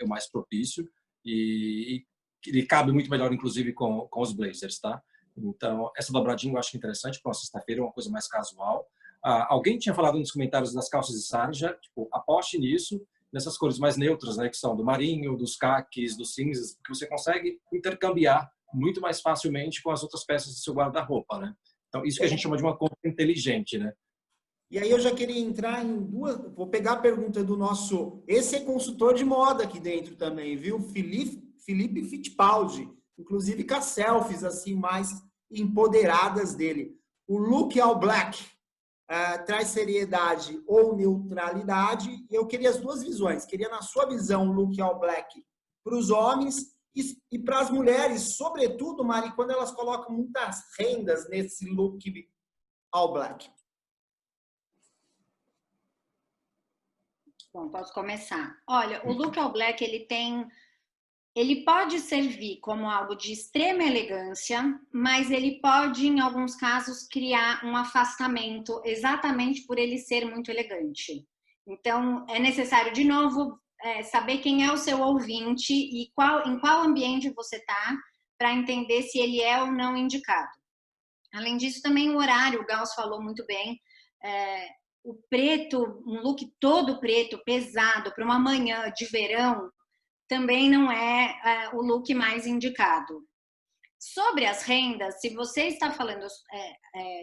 mais propício e ele cabe muito melhor, inclusive, com os blazers, tá? Então, essa dobradinha eu acho interessante para uma sexta-feira, é uma coisa mais casual. Alguém tinha falado nos comentários das calças de sarja, tipo, aposte nisso, nessas cores mais neutras, né, que são do marinho, dos caques, dos cinzas, porque você consegue intercambiar muito mais facilmente com as outras peças do seu guarda-roupa, né? Então, isso que a gente chama de uma compra inteligente, né? E aí eu já queria entrar em duas... Vou pegar a pergunta do nosso... Esse é consultor de moda aqui dentro também, viu? Felipe Fittipaldi. Inclusive com as selfies assim, mais empoderadas dele. O look all black traz seriedade ou neutralidade? Eu queria as duas visões. Queria, na sua visão, o look all black para os homens e para as mulheres, sobretudo, Mari, quando elas colocam muitas rendas nesse look all black. Bom, posso começar. Olha, o look all black, ele pode servir como algo de extrema elegância, mas ele pode, em alguns casos, criar um afastamento exatamente por ele ser muito elegante. Então, é necessário, de novo, saber quem é o seu ouvinte e em qual ambiente você está, para entender se ele é ou não indicado. Além disso, também o horário, o Gauss falou muito bem, o preto, um look todo preto, pesado, para uma manhã de verão, também não é o look mais indicado. Sobre as rendas, se você está falando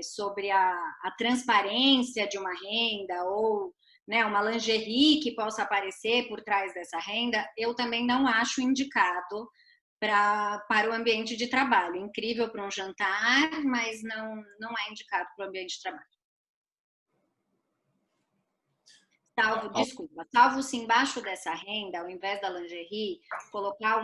sobre a transparência de uma renda ou, né, uma lingerie que possa aparecer por trás dessa renda, eu também não acho indicado para o ambiente de trabalho. Incrível para um jantar, mas não é indicado para o ambiente de trabalho. salvo se embaixo dessa renda, ao invés da lingerie, colocar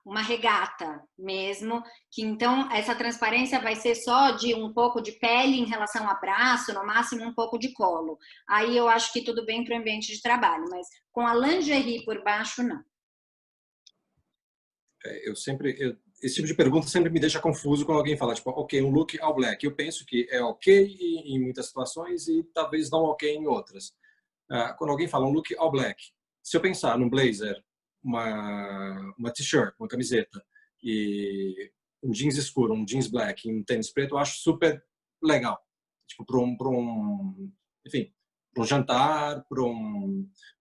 uma regata mesmo, que então essa transparência vai ser só de um pouco de pele em relação a braço, no máximo um pouco de colo. Aí eu acho que tudo bem para o ambiente de trabalho, mas com a lingerie por baixo, não. Esse tipo de pergunta sempre me deixa confuso quando alguém fala, tipo, ok, um look all black. Eu penso que é ok em muitas situações e talvez não ok em outras. Quando alguém fala um look all black, se eu pensar num blazer, uma t-shirt, uma camiseta e um jeans escuro, um jeans black e um tênis preto, eu acho super legal. Tipo, enfim, para um jantar,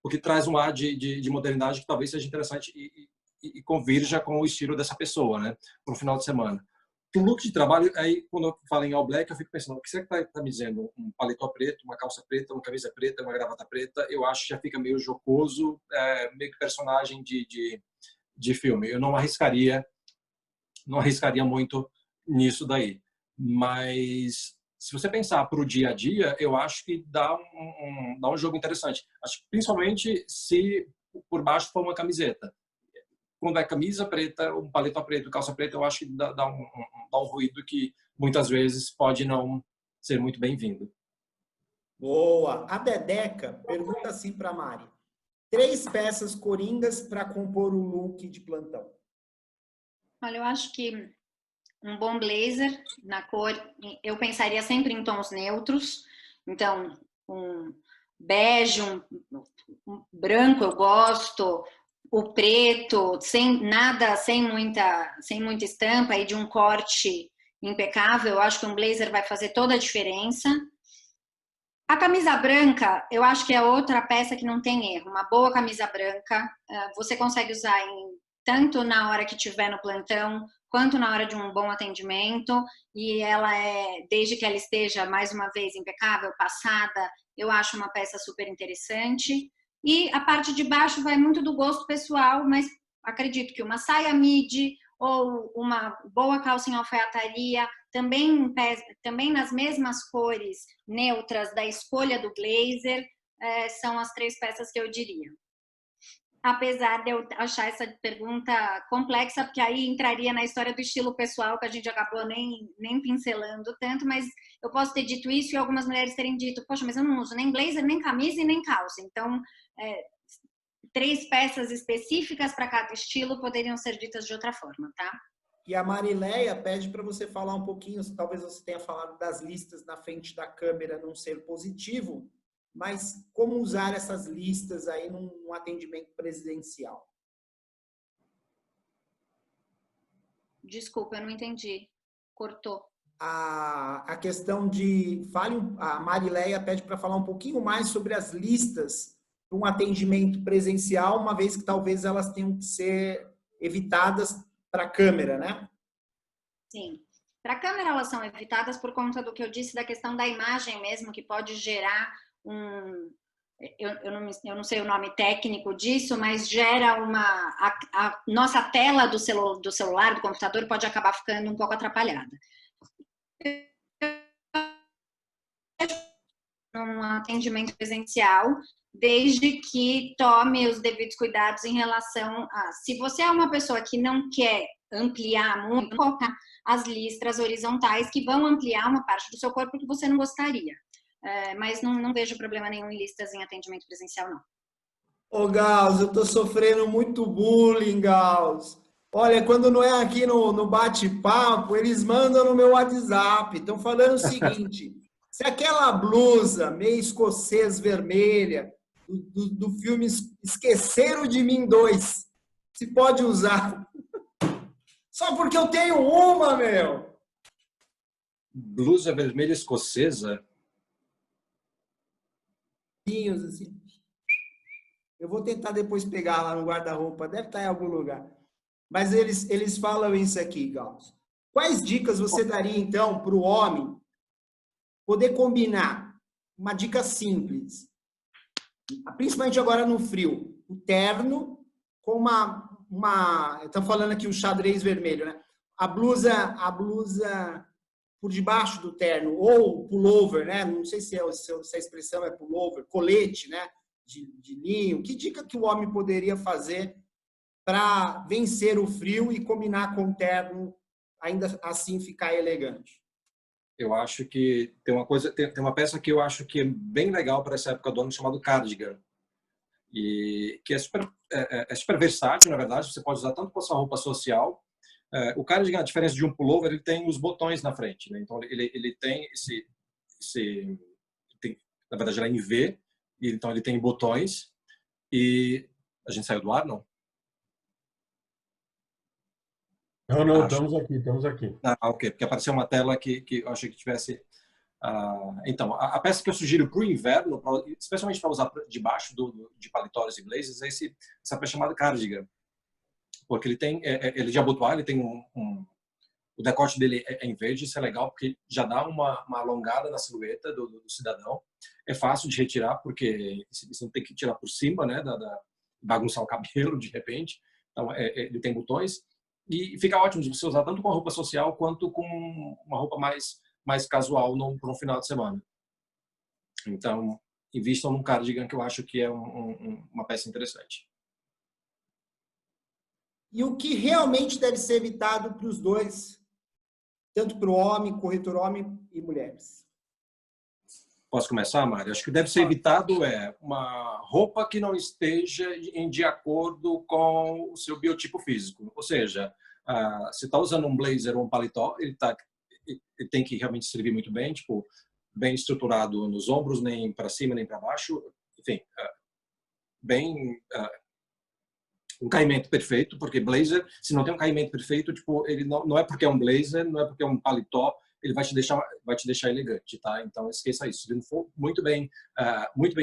porque traz um ar de modernidade que talvez seja interessante e convirja com o estilo dessa pessoa, né? Para um final de semana. O look de trabalho, aí quando eu falo em all black, eu fico pensando, o que você está me dizendo? Um paletó preto, uma calça preta, uma camisa preta, uma gravata preta, eu acho que já fica meio jocoso, meio que personagem de filme. Eu não arriscaria muito nisso daí. Mas se você pensar para o dia a dia, eu acho que dá um jogo interessante. Acho que principalmente se por baixo for uma camiseta. Quando é camisa preta, um paletó preto, calça preta, eu acho que dá um ruído que muitas vezes pode não ser muito bem-vindo. Boa! A Dedeca pergunta assim para a Mari. 3 peças coringas para compor o look de plantão. Olha, eu acho que um bom blazer na cor, eu pensaria sempre em tons neutros. Então, um bege, um branco eu gosto, o preto, sem muita estampa e de um corte impecável. Eu acho que um blazer vai fazer toda a diferença. A camisa branca, eu acho que é outra peça que não tem erro. Uma boa camisa branca, você consegue usar tanto na hora que estiver no plantão, quanto na hora de um bom atendimento. E ela desde que ela esteja, mais uma vez, impecável, passada, eu acho uma peça super interessante. E a parte de baixo vai muito do gosto pessoal, mas acredito que uma saia midi ou uma boa calça em alfaiataria, também nas mesmas cores neutras da escolha do blazer, são as 3 peças que eu diria. Apesar de eu achar essa pergunta complexa, porque aí entraria na história do estilo pessoal, que a gente acabou nem pincelando tanto, mas eu posso ter dito isso e algumas mulheres terem dito, poxa, mas eu não uso nem blazer, nem camisa e nem calça. Então, 3 peças específicas para cada estilo poderiam ser ditas de outra forma, tá? E a Marileia pede para você falar um pouquinho, talvez você tenha falado das listas na frente da câmera não ser positivo, mas como usar essas listas aí num atendimento presidencial? Desculpa, eu não entendi. Cortou. A questão a Marileia pede para falar um pouquinho mais sobre as listas para um atendimento presencial, uma vez que talvez elas tenham que ser evitadas para a câmera, né? Sim. Para a câmera elas são evitadas por conta do que eu disse da questão da imagem mesmo, que pode gerar eu não sei o nome técnico disso, mas gera a nossa tela do celular, do computador, pode acabar ficando um pouco atrapalhada. Um atendimento presencial, desde que tome os devidos cuidados em relação a... Se você é uma pessoa que não quer ampliar muito, colocar as listras horizontais que vão ampliar uma parte do seu corpo que você não gostaria. Mas não vejo problema nenhum em listas em atendimento presencial, não. Ô, Gauss, eu tô sofrendo muito bullying, Gauss. Olha, quando não é aqui no bate-papo, eles mandam no meu WhatsApp. Estão falando o seguinte, se aquela blusa meio escocês vermelha do filme Esqueceram de Mim 2, se pode usar. Só porque eu tenho uma, meu. Blusa vermelha escocesa? Assim. Eu vou tentar depois pegar lá no guarda-roupa, deve estar em algum lugar. Mas eles falam isso aqui, Gauss. Quais dicas você daria, então, para o homem poder combinar? Uma dica simples, principalmente agora no frio, o terno com estão falando aqui o xadrez vermelho, né? A blusa por debaixo do terno, ou pullover, né? Não sei se a expressão é pullover, colete, né? de linho? Que dica que o homem poderia fazer para vencer o frio e combinar com o terno, ainda assim ficar elegante? Eu acho que tem uma coisa, tem uma peça que eu acho que é bem legal para essa época do ano, chamado cardigan, e que é super versátil, na verdade. Você pode usar tanto com a sua roupa social. O cardigan, a diferença de um pullover, ele tem os botões na frente, né? Então ele tem tem, na verdade, ele é em V, e então ele tem botões. E a gente saiu do ar, não? Não, estamos aqui. Ok, porque apareceu uma tela que eu achei que tivesse. Então, a peça que eu sugiro para o inverno, especialmente para usar debaixo de paletós e blazers, é essa peça chamada cardigan, porque ele tem, ele de abotoar, ele tem o decote dele é em verde. Isso é legal porque já dá uma alongada na silhueta do cidadão. É fácil de retirar porque você não tem que tirar por cima, né, bagunçar o cabelo de repente. Então, ele tem botões. E fica ótimo de você usar tanto com a roupa social quanto com uma roupa mais casual para um final de semana. Então, invistam num cardigan, que eu acho que é uma peça interessante. E o que realmente deve ser evitado para os dois, tanto para o homem, corretor homem e mulheres? Posso começar, Mário? Acho que deve ser evitado uma roupa que não esteja de acordo com o seu biotipo físico. Ou seja, se está usando um blazer ou um paletó, ele tem que realmente servir muito bem, tipo, bem estruturado nos ombros, nem para cima nem para baixo. Enfim, um caimento perfeito, porque blazer, se não tem um caimento perfeito, tipo, ele não é porque é um blazer, não é porque é um paletó, ele vai te deixar elegante, tá? Então esqueça isso. Se ele não for muito bem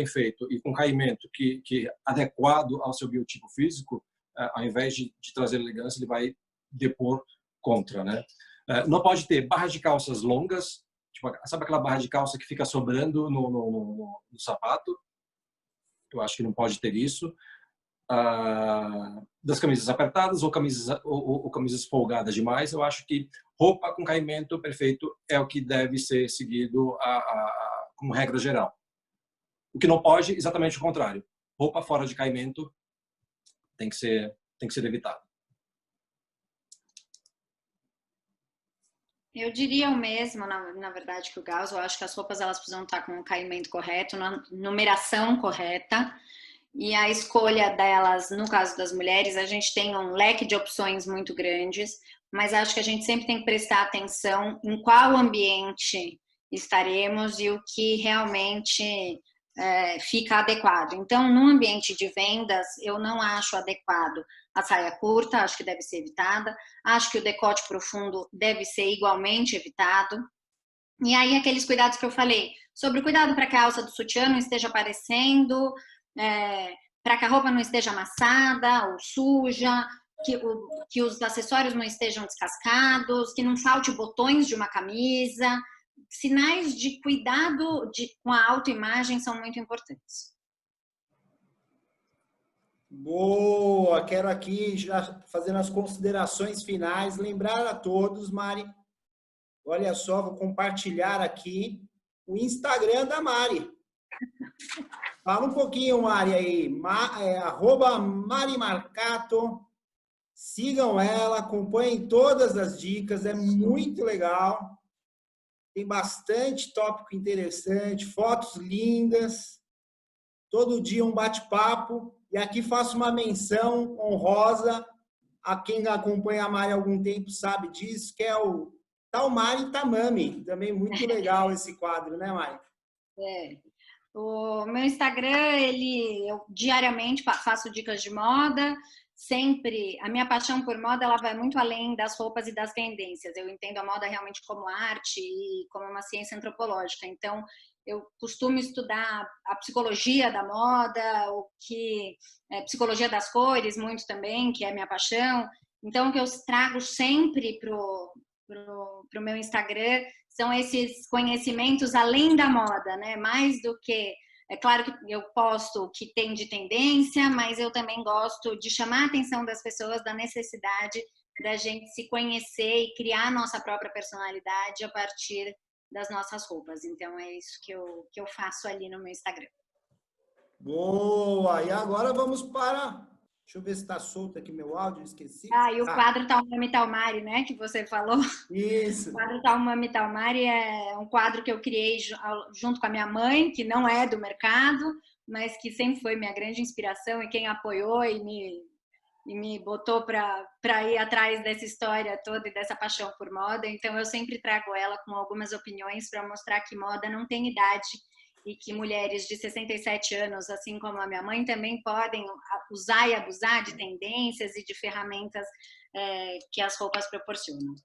feito e com caimento que adequado ao seu biotipo físico, ao invés de trazer elegância, ele vai depor contra, né? Não pode ter barras de calças longas, tipo, sabe aquela barra de calça que fica sobrando no sapato? Eu acho que não pode ter isso. Das camisas apertadas ou camisas folgadas demais. Eu acho que roupa com caimento perfeito é o que deve ser seguido como regra geral. O que não pode, exatamente o contrário. Roupa fora de caimento tem que ser evitado. Eu diria o mesmo, na verdade, que o Gauss. Eu acho que as roupas elas precisam estar com o caimento correto, na numeração correta. E a escolha delas, no caso das mulheres, a gente tem um leque de opções muito grandes, mas acho que a gente sempre tem que prestar atenção em qual ambiente estaremos e o que realmente fica adequado. Então, no ambiente de vendas, eu não acho adequado a saia curta, acho que deve ser evitada. Acho que o decote profundo deve ser igualmente evitado. E aí, aqueles cuidados que eu falei, sobre o cuidado para que a alça do sutiã não esteja aparecendo, para que a roupa não esteja amassada ou suja, que os acessórios não estejam descascados, que não falte botões de uma camisa. Sinais de cuidado com a autoimagem são muito importantes. Boa! Quero aqui, já fazendo as considerações finais, lembrar a todos, Mari, olha só, vou compartilhar aqui o Instagram da Mari. Fala um pouquinho, Mari, aí. @Mari Marcato. Sigam ela, acompanhem todas as dicas, é muito legal. Tem bastante tópico interessante, fotos lindas. Todo dia um bate-papo. E aqui faço uma menção honrosa a quem acompanha a Mari há algum tempo sabe disso, que é o Tal Mari Tamami. Também muito legal esse quadro, né, Mari? O meu Instagram, eu diariamente faço dicas de moda. Sempre, a minha paixão por moda, ela vai muito além das roupas e das tendências. Eu entendo a moda realmente como arte e como uma ciência antropológica. Então, eu costumo estudar a psicologia da moda, psicologia das cores, muito também, que é a minha paixão. Então, o que eu trago sempre pro meu Instagram são esses conhecimentos além da moda, né? Mais do que... É claro que eu posto o que tem de tendência, mas eu também gosto de chamar a atenção das pessoas da necessidade da gente se conhecer e criar a nossa própria personalidade a partir das nossas roupas. Então, é isso que eu faço ali no meu Instagram. Boa! E agora vamos para... Deixa eu ver se está solto aqui meu áudio, esqueci. E o quadro Tal Mami Tal Mari, né, que você falou. Isso. O quadro Tal Mami Tal Mari é um quadro que eu criei junto com a minha mãe, que não é do mercado, mas que sempre foi minha grande inspiração e quem apoiou e me botou para ir atrás dessa história toda e dessa paixão por moda. Então, eu sempre trago ela com algumas opiniões para mostrar que moda não tem idade e que mulheres de 67 anos, assim como a minha mãe, também podem usar e abusar de tendências e de ferramentas que as roupas proporcionam.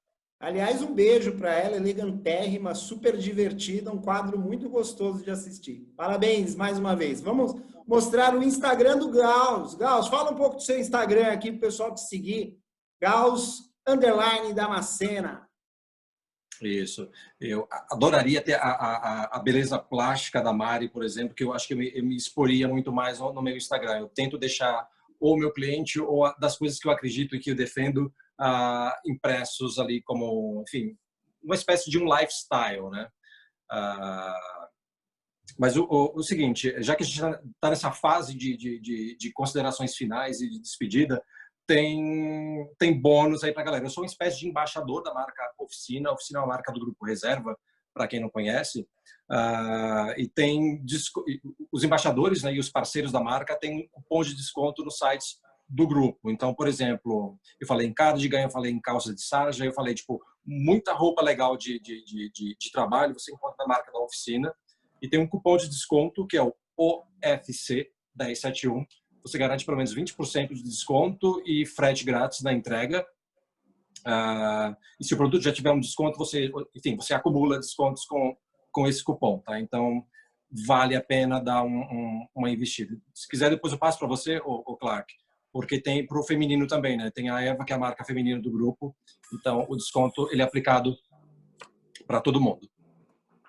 Aliás, um beijo para ela, elegantérrima, super divertida, um quadro muito gostoso de assistir. Parabéns mais uma vez. Vamos mostrar o Instagram do Gauss. Gauss, fala um pouco do seu Instagram aqui para o pessoal te seguir. Gauss_Damascena. Isso. Eu adoraria ter a beleza plástica da Mari, por exemplo, que eu acho que eu me exporia muito mais no meu Instagram. Eu tento deixar ou o meu cliente ou das coisas que eu acredito e que eu defendo impressos ali como, enfim, uma espécie de um lifestyle, né? Mas o seguinte, já que a gente está nessa fase de considerações finais e de despedida, tem bônus aí para a galera. Eu sou uma espécie de embaixador da marca Oficina. A Oficina é uma marca do Grupo Reserva, para quem não conhece. E tem os embaixadores, né, e os parceiros da marca têm cupons de desconto nos sites do grupo. Então, por exemplo, eu falei em cardigan, eu falei em calça de sarja, eu falei, tipo, muita roupa legal de trabalho você encontra na marca da Oficina. E tem um cupom de desconto que é o OFC 1071. Você garante pelo menos 20% de desconto e frete grátis na entrega. E se o produto já tiver um desconto, você acumula descontos com esse cupom, tá? Então, vale a pena dar uma investida. Se quiser, depois eu passo para você, o Clark, porque tem para o feminino também, né? Tem a Eva, que é a marca feminina do grupo. Então, o desconto ele é aplicado para todo mundo.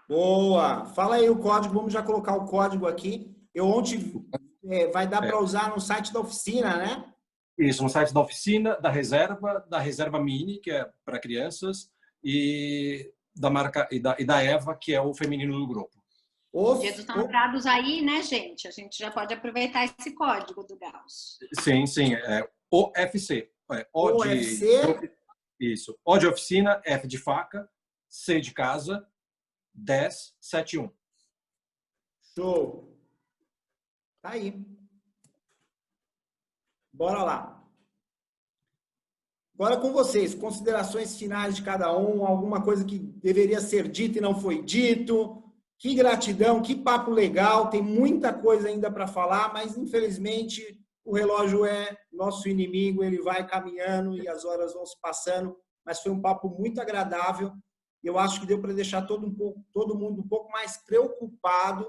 Boa! Fala aí o código, vamos já colocar o código aqui. Vai dar para usar no site da Oficina, né? Isso, no site da Oficina, da Reserva Mini, que é para crianças, e da marca e da Eva, que é o feminino do grupo. Dia dos Namorados aí, né, gente? A gente já pode aproveitar esse código do Gauss. Sim, é OFC. OFC? Isso. O de oficina, F de faca, C de casa, 1071. Show! Tá aí. Bora lá. Agora com vocês, considerações finais de cada um, alguma coisa que deveria ser dita e não foi dito. Que gratidão, que papo legal, tem muita coisa ainda para falar, mas infelizmente o relógio é nosso inimigo, ele vai caminhando e as horas vão se passando, mas foi um papo muito agradável. Eu acho que deu para deixar todo mundo um pouco mais preocupado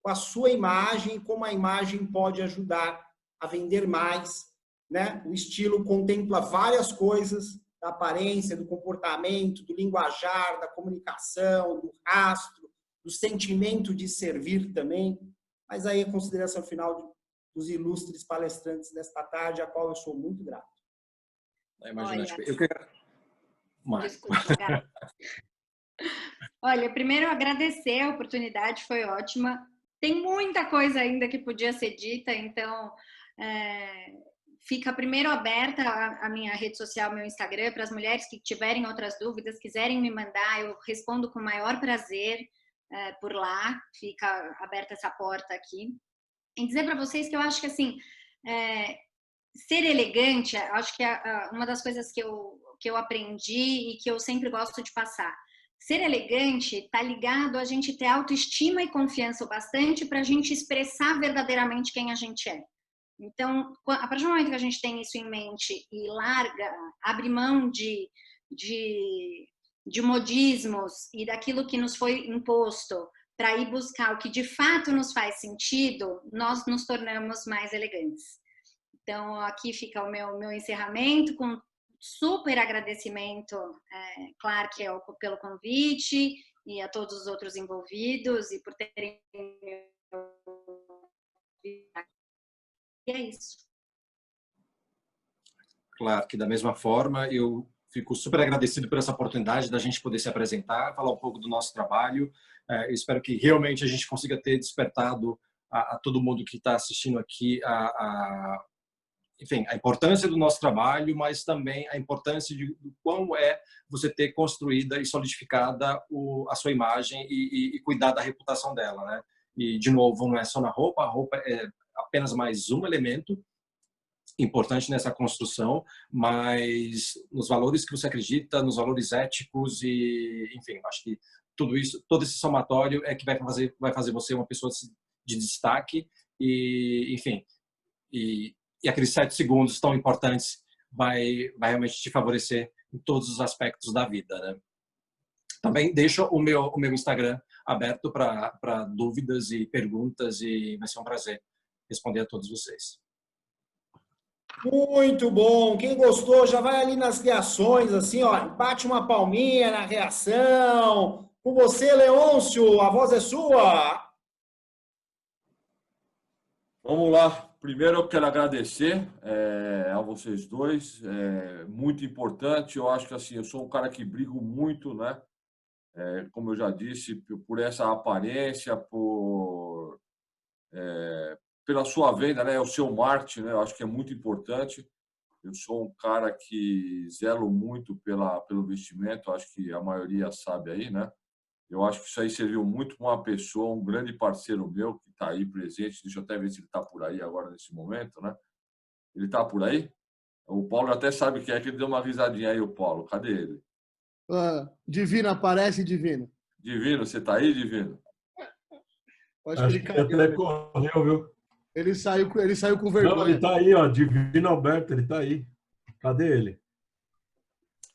com a sua imagem e como a imagem pode ajudar a vender mais, né? O estilo contempla várias coisas, da aparência, do comportamento, do linguajar, da comunicação, do rastro, do sentimento de servir também. Mas aí a consideração final dos ilustres palestrantes desta tarde, a qual eu sou muito grato. Olha, primeiro agradecer a oportunidade, foi ótima. Tem muita coisa ainda que podia ser dita, então fica primeiro aberta a minha rede social, meu Instagram, para as mulheres que tiverem outras dúvidas, quiserem me mandar, eu respondo com o maior prazer por lá, fica aberta essa porta aqui. E dizer para vocês que eu acho que, assim, ser elegante, acho que é uma das coisas que eu aprendi e que eu sempre gosto de passar. Ser elegante está ligado a gente ter autoestima e confiança o bastante para a gente expressar verdadeiramente quem a gente é. Então, a partir do momento que a gente tem isso em mente e abre mão de modismos e daquilo que nos foi imposto para ir buscar o que de fato nos faz sentido, nós nos tornamos mais elegantes. Então, aqui fica o meu encerramento com super agradecimento, Clark, pelo convite e a todos os outros envolvidos e por terem... E é isso. Claro que da mesma forma, eu fico super agradecido por essa oportunidade da gente poder se apresentar, falar um pouco do nosso trabalho. Eu espero que realmente a gente consiga ter despertado a todo mundo que está assistindo aqui enfim, a importância do nosso trabalho, mas também a importância de como é você ter construída e solidificada a sua imagem e cuidar da reputação dela, né? E, de novo, não é só na roupa, a roupa é apenas mais um elemento importante nessa construção, mas nos valores que você acredita, nos valores éticos e, enfim, acho que tudo isso, todo esse somatório é que vai fazer você uma pessoa de destaque e, enfim, e aqueles 7 segundos tão importantes vai realmente te favorecer em todos os aspectos da vida, né? Também deixo o meu Instagram aberto para dúvidas e perguntas e vai ser um prazer responder a todos vocês. Muito bom. Quem gostou já vai ali nas reações, assim, ó, bate uma palminha na reação. Com você, Leôncio, a voz é sua. Vamos lá. Primeiro eu quero agradecer a vocês dois. É muito importante. Eu acho que assim, eu sou um cara que brigo muito, né? Como eu já disse, por essa aparência, pela sua venda, né? O seu marketing, né? Eu acho que é muito importante. Eu sou um cara que zelo muito pelo investimento. Acho que a maioria sabe aí, né? Eu acho que isso aí serviu muito para uma pessoa, um grande parceiro meu que está aí presente. Deixa eu até ver se ele está por aí agora nesse momento, né? Ele está por aí? O Paulo até sabe quem é, que ele deu uma risadinha aí, o Paulo. Cadê ele? Divino, aparece, Divino. Divino, você está aí, Divino? Acho que ele caiu. Até correu, viu? Ele saiu com Não, vergonha. ele está aí, ó. Divino Alberto, ele está aí. Cadê ele?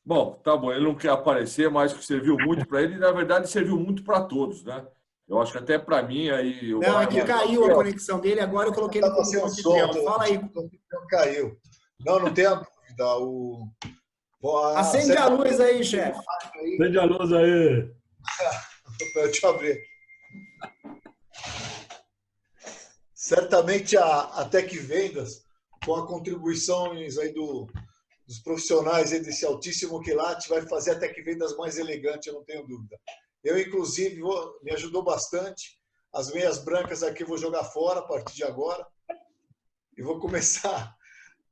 Bom, tá bom. Ele não quer aparecer, mas que serviu muito para ele e, na verdade, serviu muito para todos, né? Eu acho que até para mim aí... Não, é que caiu a conexão dele, agora eu coloquei ele como anfitrião. Fala aí. Caiu. Não tem a dúvida. Acende a luz aí, chefe. Acende a luz aí. Deixa eu abrir. Certamente a Tec Vendas, com a contribuições aí dos profissionais aí desse altíssimo quilate, vai fazer a Tec Vendas mais elegante, eu não tenho dúvida. Eu, inclusive, me ajudou bastante. As meias brancas aqui eu vou jogar fora a partir de agora. E vou começar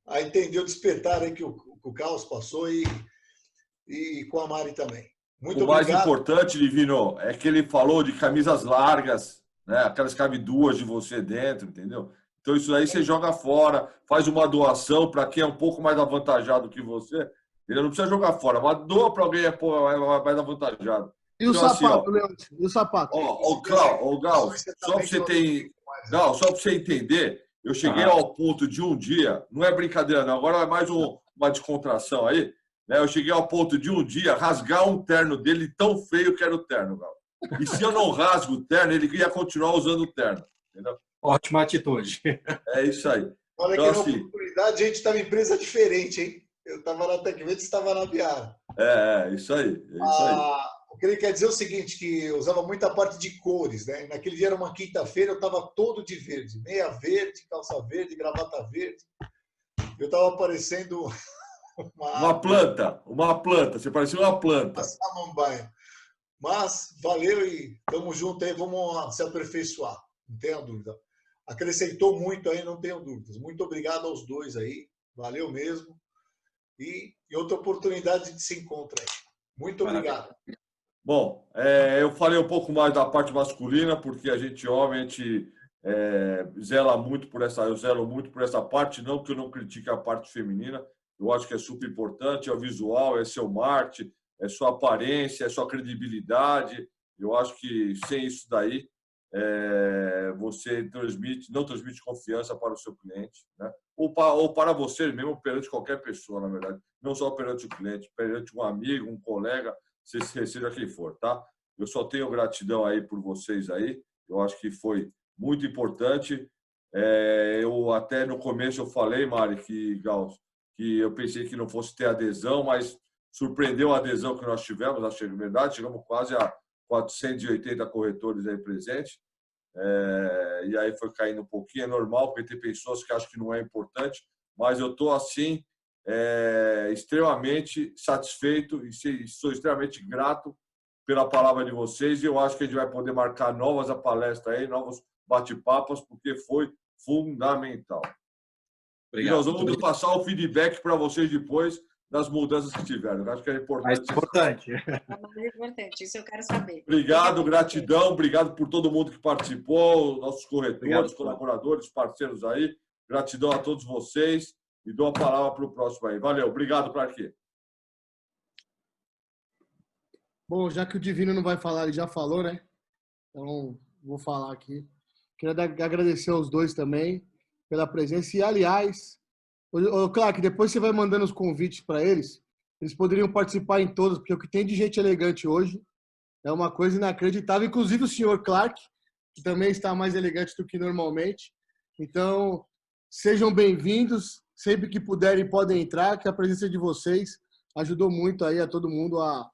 a entender o despertar aí que o Caos passou e com a Mari também. Muito obrigado. O mais importante, Divino, é que ele falou de camisas largas, né? Aquelas que cabem 2 de você dentro, entendeu? Então, isso aí você joga fora, faz uma doação para quem é um pouco mais avantajado que você. Ele não precisa jogar fora, mas doa para alguém mais avantajado. E o então, sapato, assim, Leôncio? E o sapato? Gal, só para você entender, eu cheguei ao ponto de um dia, não é brincadeira não, agora é mais uma descontração aí, né? Eu cheguei ao ponto de um dia rasgar um terno dele tão feio que era o terno, Gal. E se eu não rasgo o terno, ele ia continuar usando o terno, entendeu? Ótima atitude. É isso aí. Olha então, que na oportunidade a gente estava em empresa diferente, hein? Eu estava na Tec Vendas e estava na Biara. Isso aí. O que ele quer dizer é o seguinte, que eu usava muita parte de cores, né? Naquele dia era uma quinta-feira, eu estava todo de verde. Meia verde, calça verde, gravata verde. Eu estava parecendo uma planta. Você parecia uma planta. Uma samambaia. Mas valeu e estamos juntos aí, vamos se aperfeiçoar. Não tenha dúvida. Acrescentou muito aí, não tenho dúvidas. Muito obrigado aos dois aí. Valeu mesmo. E outra oportunidade de se encontrar aí. Muito obrigado. Bom, eu falei um pouco mais da parte masculina, porque a gente, homem, a gente zela muito por essa, eu zelo muito por essa parte, não que eu não critique a parte feminina, eu acho que é super importante, é o visual, é seu marketing, é sua aparência, é sua credibilidade. Eu acho que sem isso daí, você não transmite confiança para o seu cliente, né? Ou para você mesmo, perante qualquer pessoa, na verdade. Não só perante o cliente, perante um amigo, um colega, seja quem for, tá? Eu só tenho gratidão aí por vocês aí. Eu acho que foi muito importante. Eu até no começo eu falei, Mari, que eu pensei que não fosse ter adesão, mas surpreendeu a adesão que nós tivemos, acho que é verdade. Chegamos quase a 480 corretores aí presentes. E aí foi caindo um pouquinho, é normal, porque tem pessoas que acham que não é importante, mas eu estou assim extremamente satisfeito e sou extremamente grato pela palavra de vocês, e eu acho que a gente vai poder marcar novas palestras aí, bate-papos, porque foi fundamental. Obrigado. E nós vamos passar o feedback para vocês depois das mudanças que tiveram. Eu acho que é importante. Mais importante. É mais importante, isso eu quero saber. Obrigado, gratidão, obrigado por todo mundo que participou, nossos corretores, Obrigado, colaboradores, parceiros aí. Gratidão a todos vocês e dou a palavra para o próximo aí. Valeu, obrigado, Clark. Bom, já que o Divino não vai falar, ele já falou, né? Então, vou falar aqui. Queria agradecer aos dois também pela presença. E, aliás, Clark, depois você vai mandando os convites para eles. Eles poderiam participar em todos, porque o que tem de gente elegante hoje é uma coisa inacreditável. Inclusive o senhor Clark, que também está mais elegante do que normalmente. Então, sejam bem-vindos. Sempre que puderem, podem entrar, que a presença de vocês ajudou muito aí a todo mundo a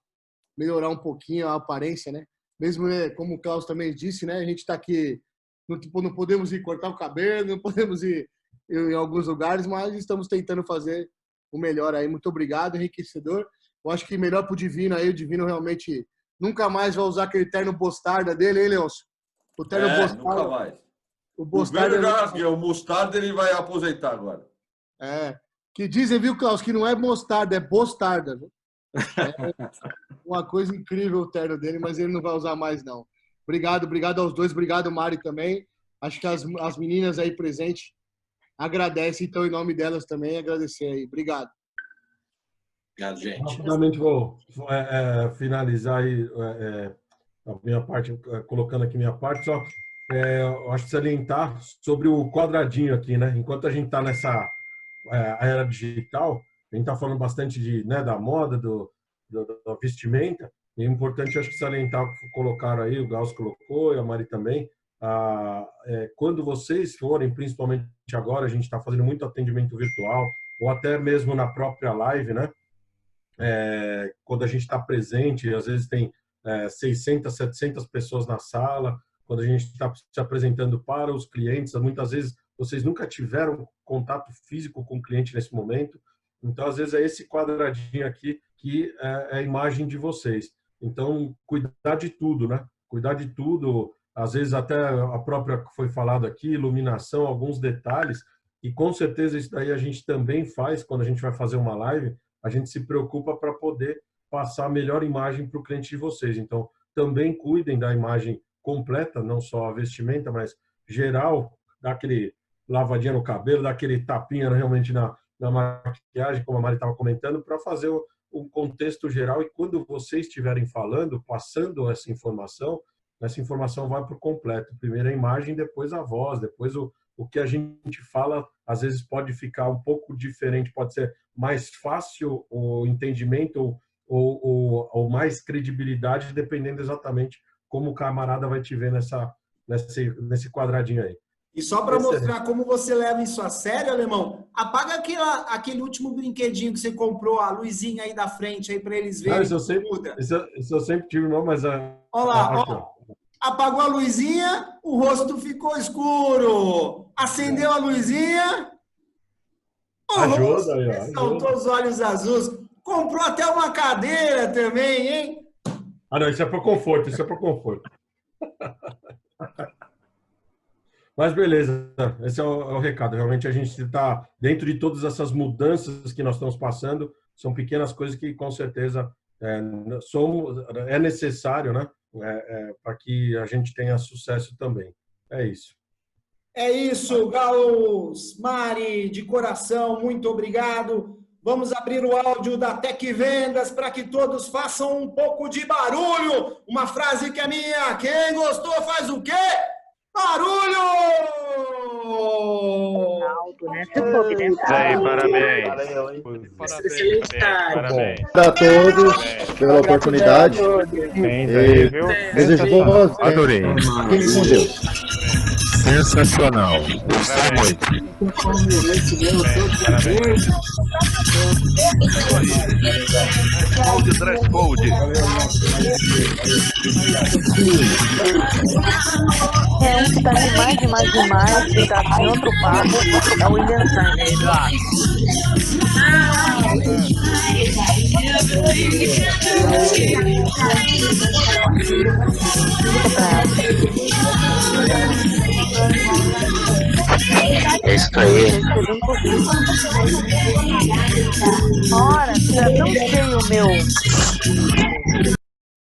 melhorar um pouquinho a aparência, né? Mesmo, né, como o Klaus também disse, né? A gente está aqui, não podemos ir cortar o cabelo, não podemos ir em alguns lugares, mas estamos tentando fazer o melhor aí. Muito obrigado, enriquecedor. Eu acho que melhor para o Divino aí, o Divino realmente nunca mais vai usar aquele terno Bostarda dele, hein, Leôncio? O terno Bostarda. Nunca mais. O Bostarda. O Mostarda ele vai aposentar agora. Que dizem, viu, Klaus, que não é Mostarda, é Bostarda. É uma coisa incrível o terno dele, mas ele não vai usar mais, não. Obrigado aos dois. Obrigado, Mari, também. Acho que as meninas aí presentes agradecem, então, em nome delas também, agradecer aí. Obrigado. Obrigado, gente. Rapidamente vou finalizar aí a minha parte, colocando aqui minha parte, só eu acho que salientar sobre o quadradinho aqui, né? Enquanto a gente está nessa era digital, a gente está falando bastante da moda, da vestimenta, e é importante, acho que salientar o que colocaram aí, o Gauss colocou, e a Mari também, quando vocês forem, principalmente agora, a gente está fazendo muito atendimento virtual, ou até mesmo na própria live, né? Quando a gente está presente, às vezes tem 600, 700 pessoas na sala, quando a gente está se apresentando para os clientes, muitas vezes vocês nunca tiveram contato físico com o cliente nesse momento, então às vezes é esse quadradinho aqui que é a imagem de vocês. Então, cuidar de tudo, né? Cuidar de tudo, às vezes até a própria que foi falado aqui, iluminação, alguns detalhes, e com certeza isso daí a gente também faz quando a gente vai fazer uma live, a gente se preocupa para poder passar a melhor imagem para o cliente de vocês. Então, também cuidem da imagem completa, não só a vestimenta, mas geral, dá aquele lavadinha no cabelo, dá aquele tapinha realmente na maquiagem, como a Mari estava comentando, para fazer um contexto geral. E quando vocês estiverem falando, passando essa informação vai por completo. Primeiro a imagem, depois a voz, depois o que a gente fala, às vezes pode ficar um pouco diferente, pode ser mais fácil o entendimento ou mais credibilidade, dependendo exatamente como o camarada vai te ver nesse quadradinho aí. E só para mostrar como você leva isso a sério, Alemão, apaga aquele último brinquedinho que você comprou, a luzinha aí da frente, aí para eles verem. Isso eu sempre tive, não, mas... Olha lá, ó. Apagou a luzinha, o rosto ficou escuro. Acendeu a luzinha, ajuda aí, ó. Saltou os olhos azuis. Comprou até uma cadeira também, hein? Não, isso é para conforto, Mas beleza, esse é o recado. Realmente a gente está dentro de todas essas mudanças que nós estamos passando, são pequenas coisas que com certeza é necessário, né? Para que a gente tenha sucesso também. É isso. É isso, Gauss, Mari, de coração, muito obrigado. Vamos abrir o áudio da Tec Vendas para que todos façam um pouco de barulho. Uma frase que é minha. Quem gostou faz o quê? Barulho! Aí, parabéns. Parabéns a todos pela oportunidade. Desejo boas. Adorei. Fiquem com Deus. Sensacional. Gostei muito. Dress code. Um que tá demais, que tá em outro papo, é o William Sainz. Eu escrevi um pouquinho. Ora, tá tão cheio o meu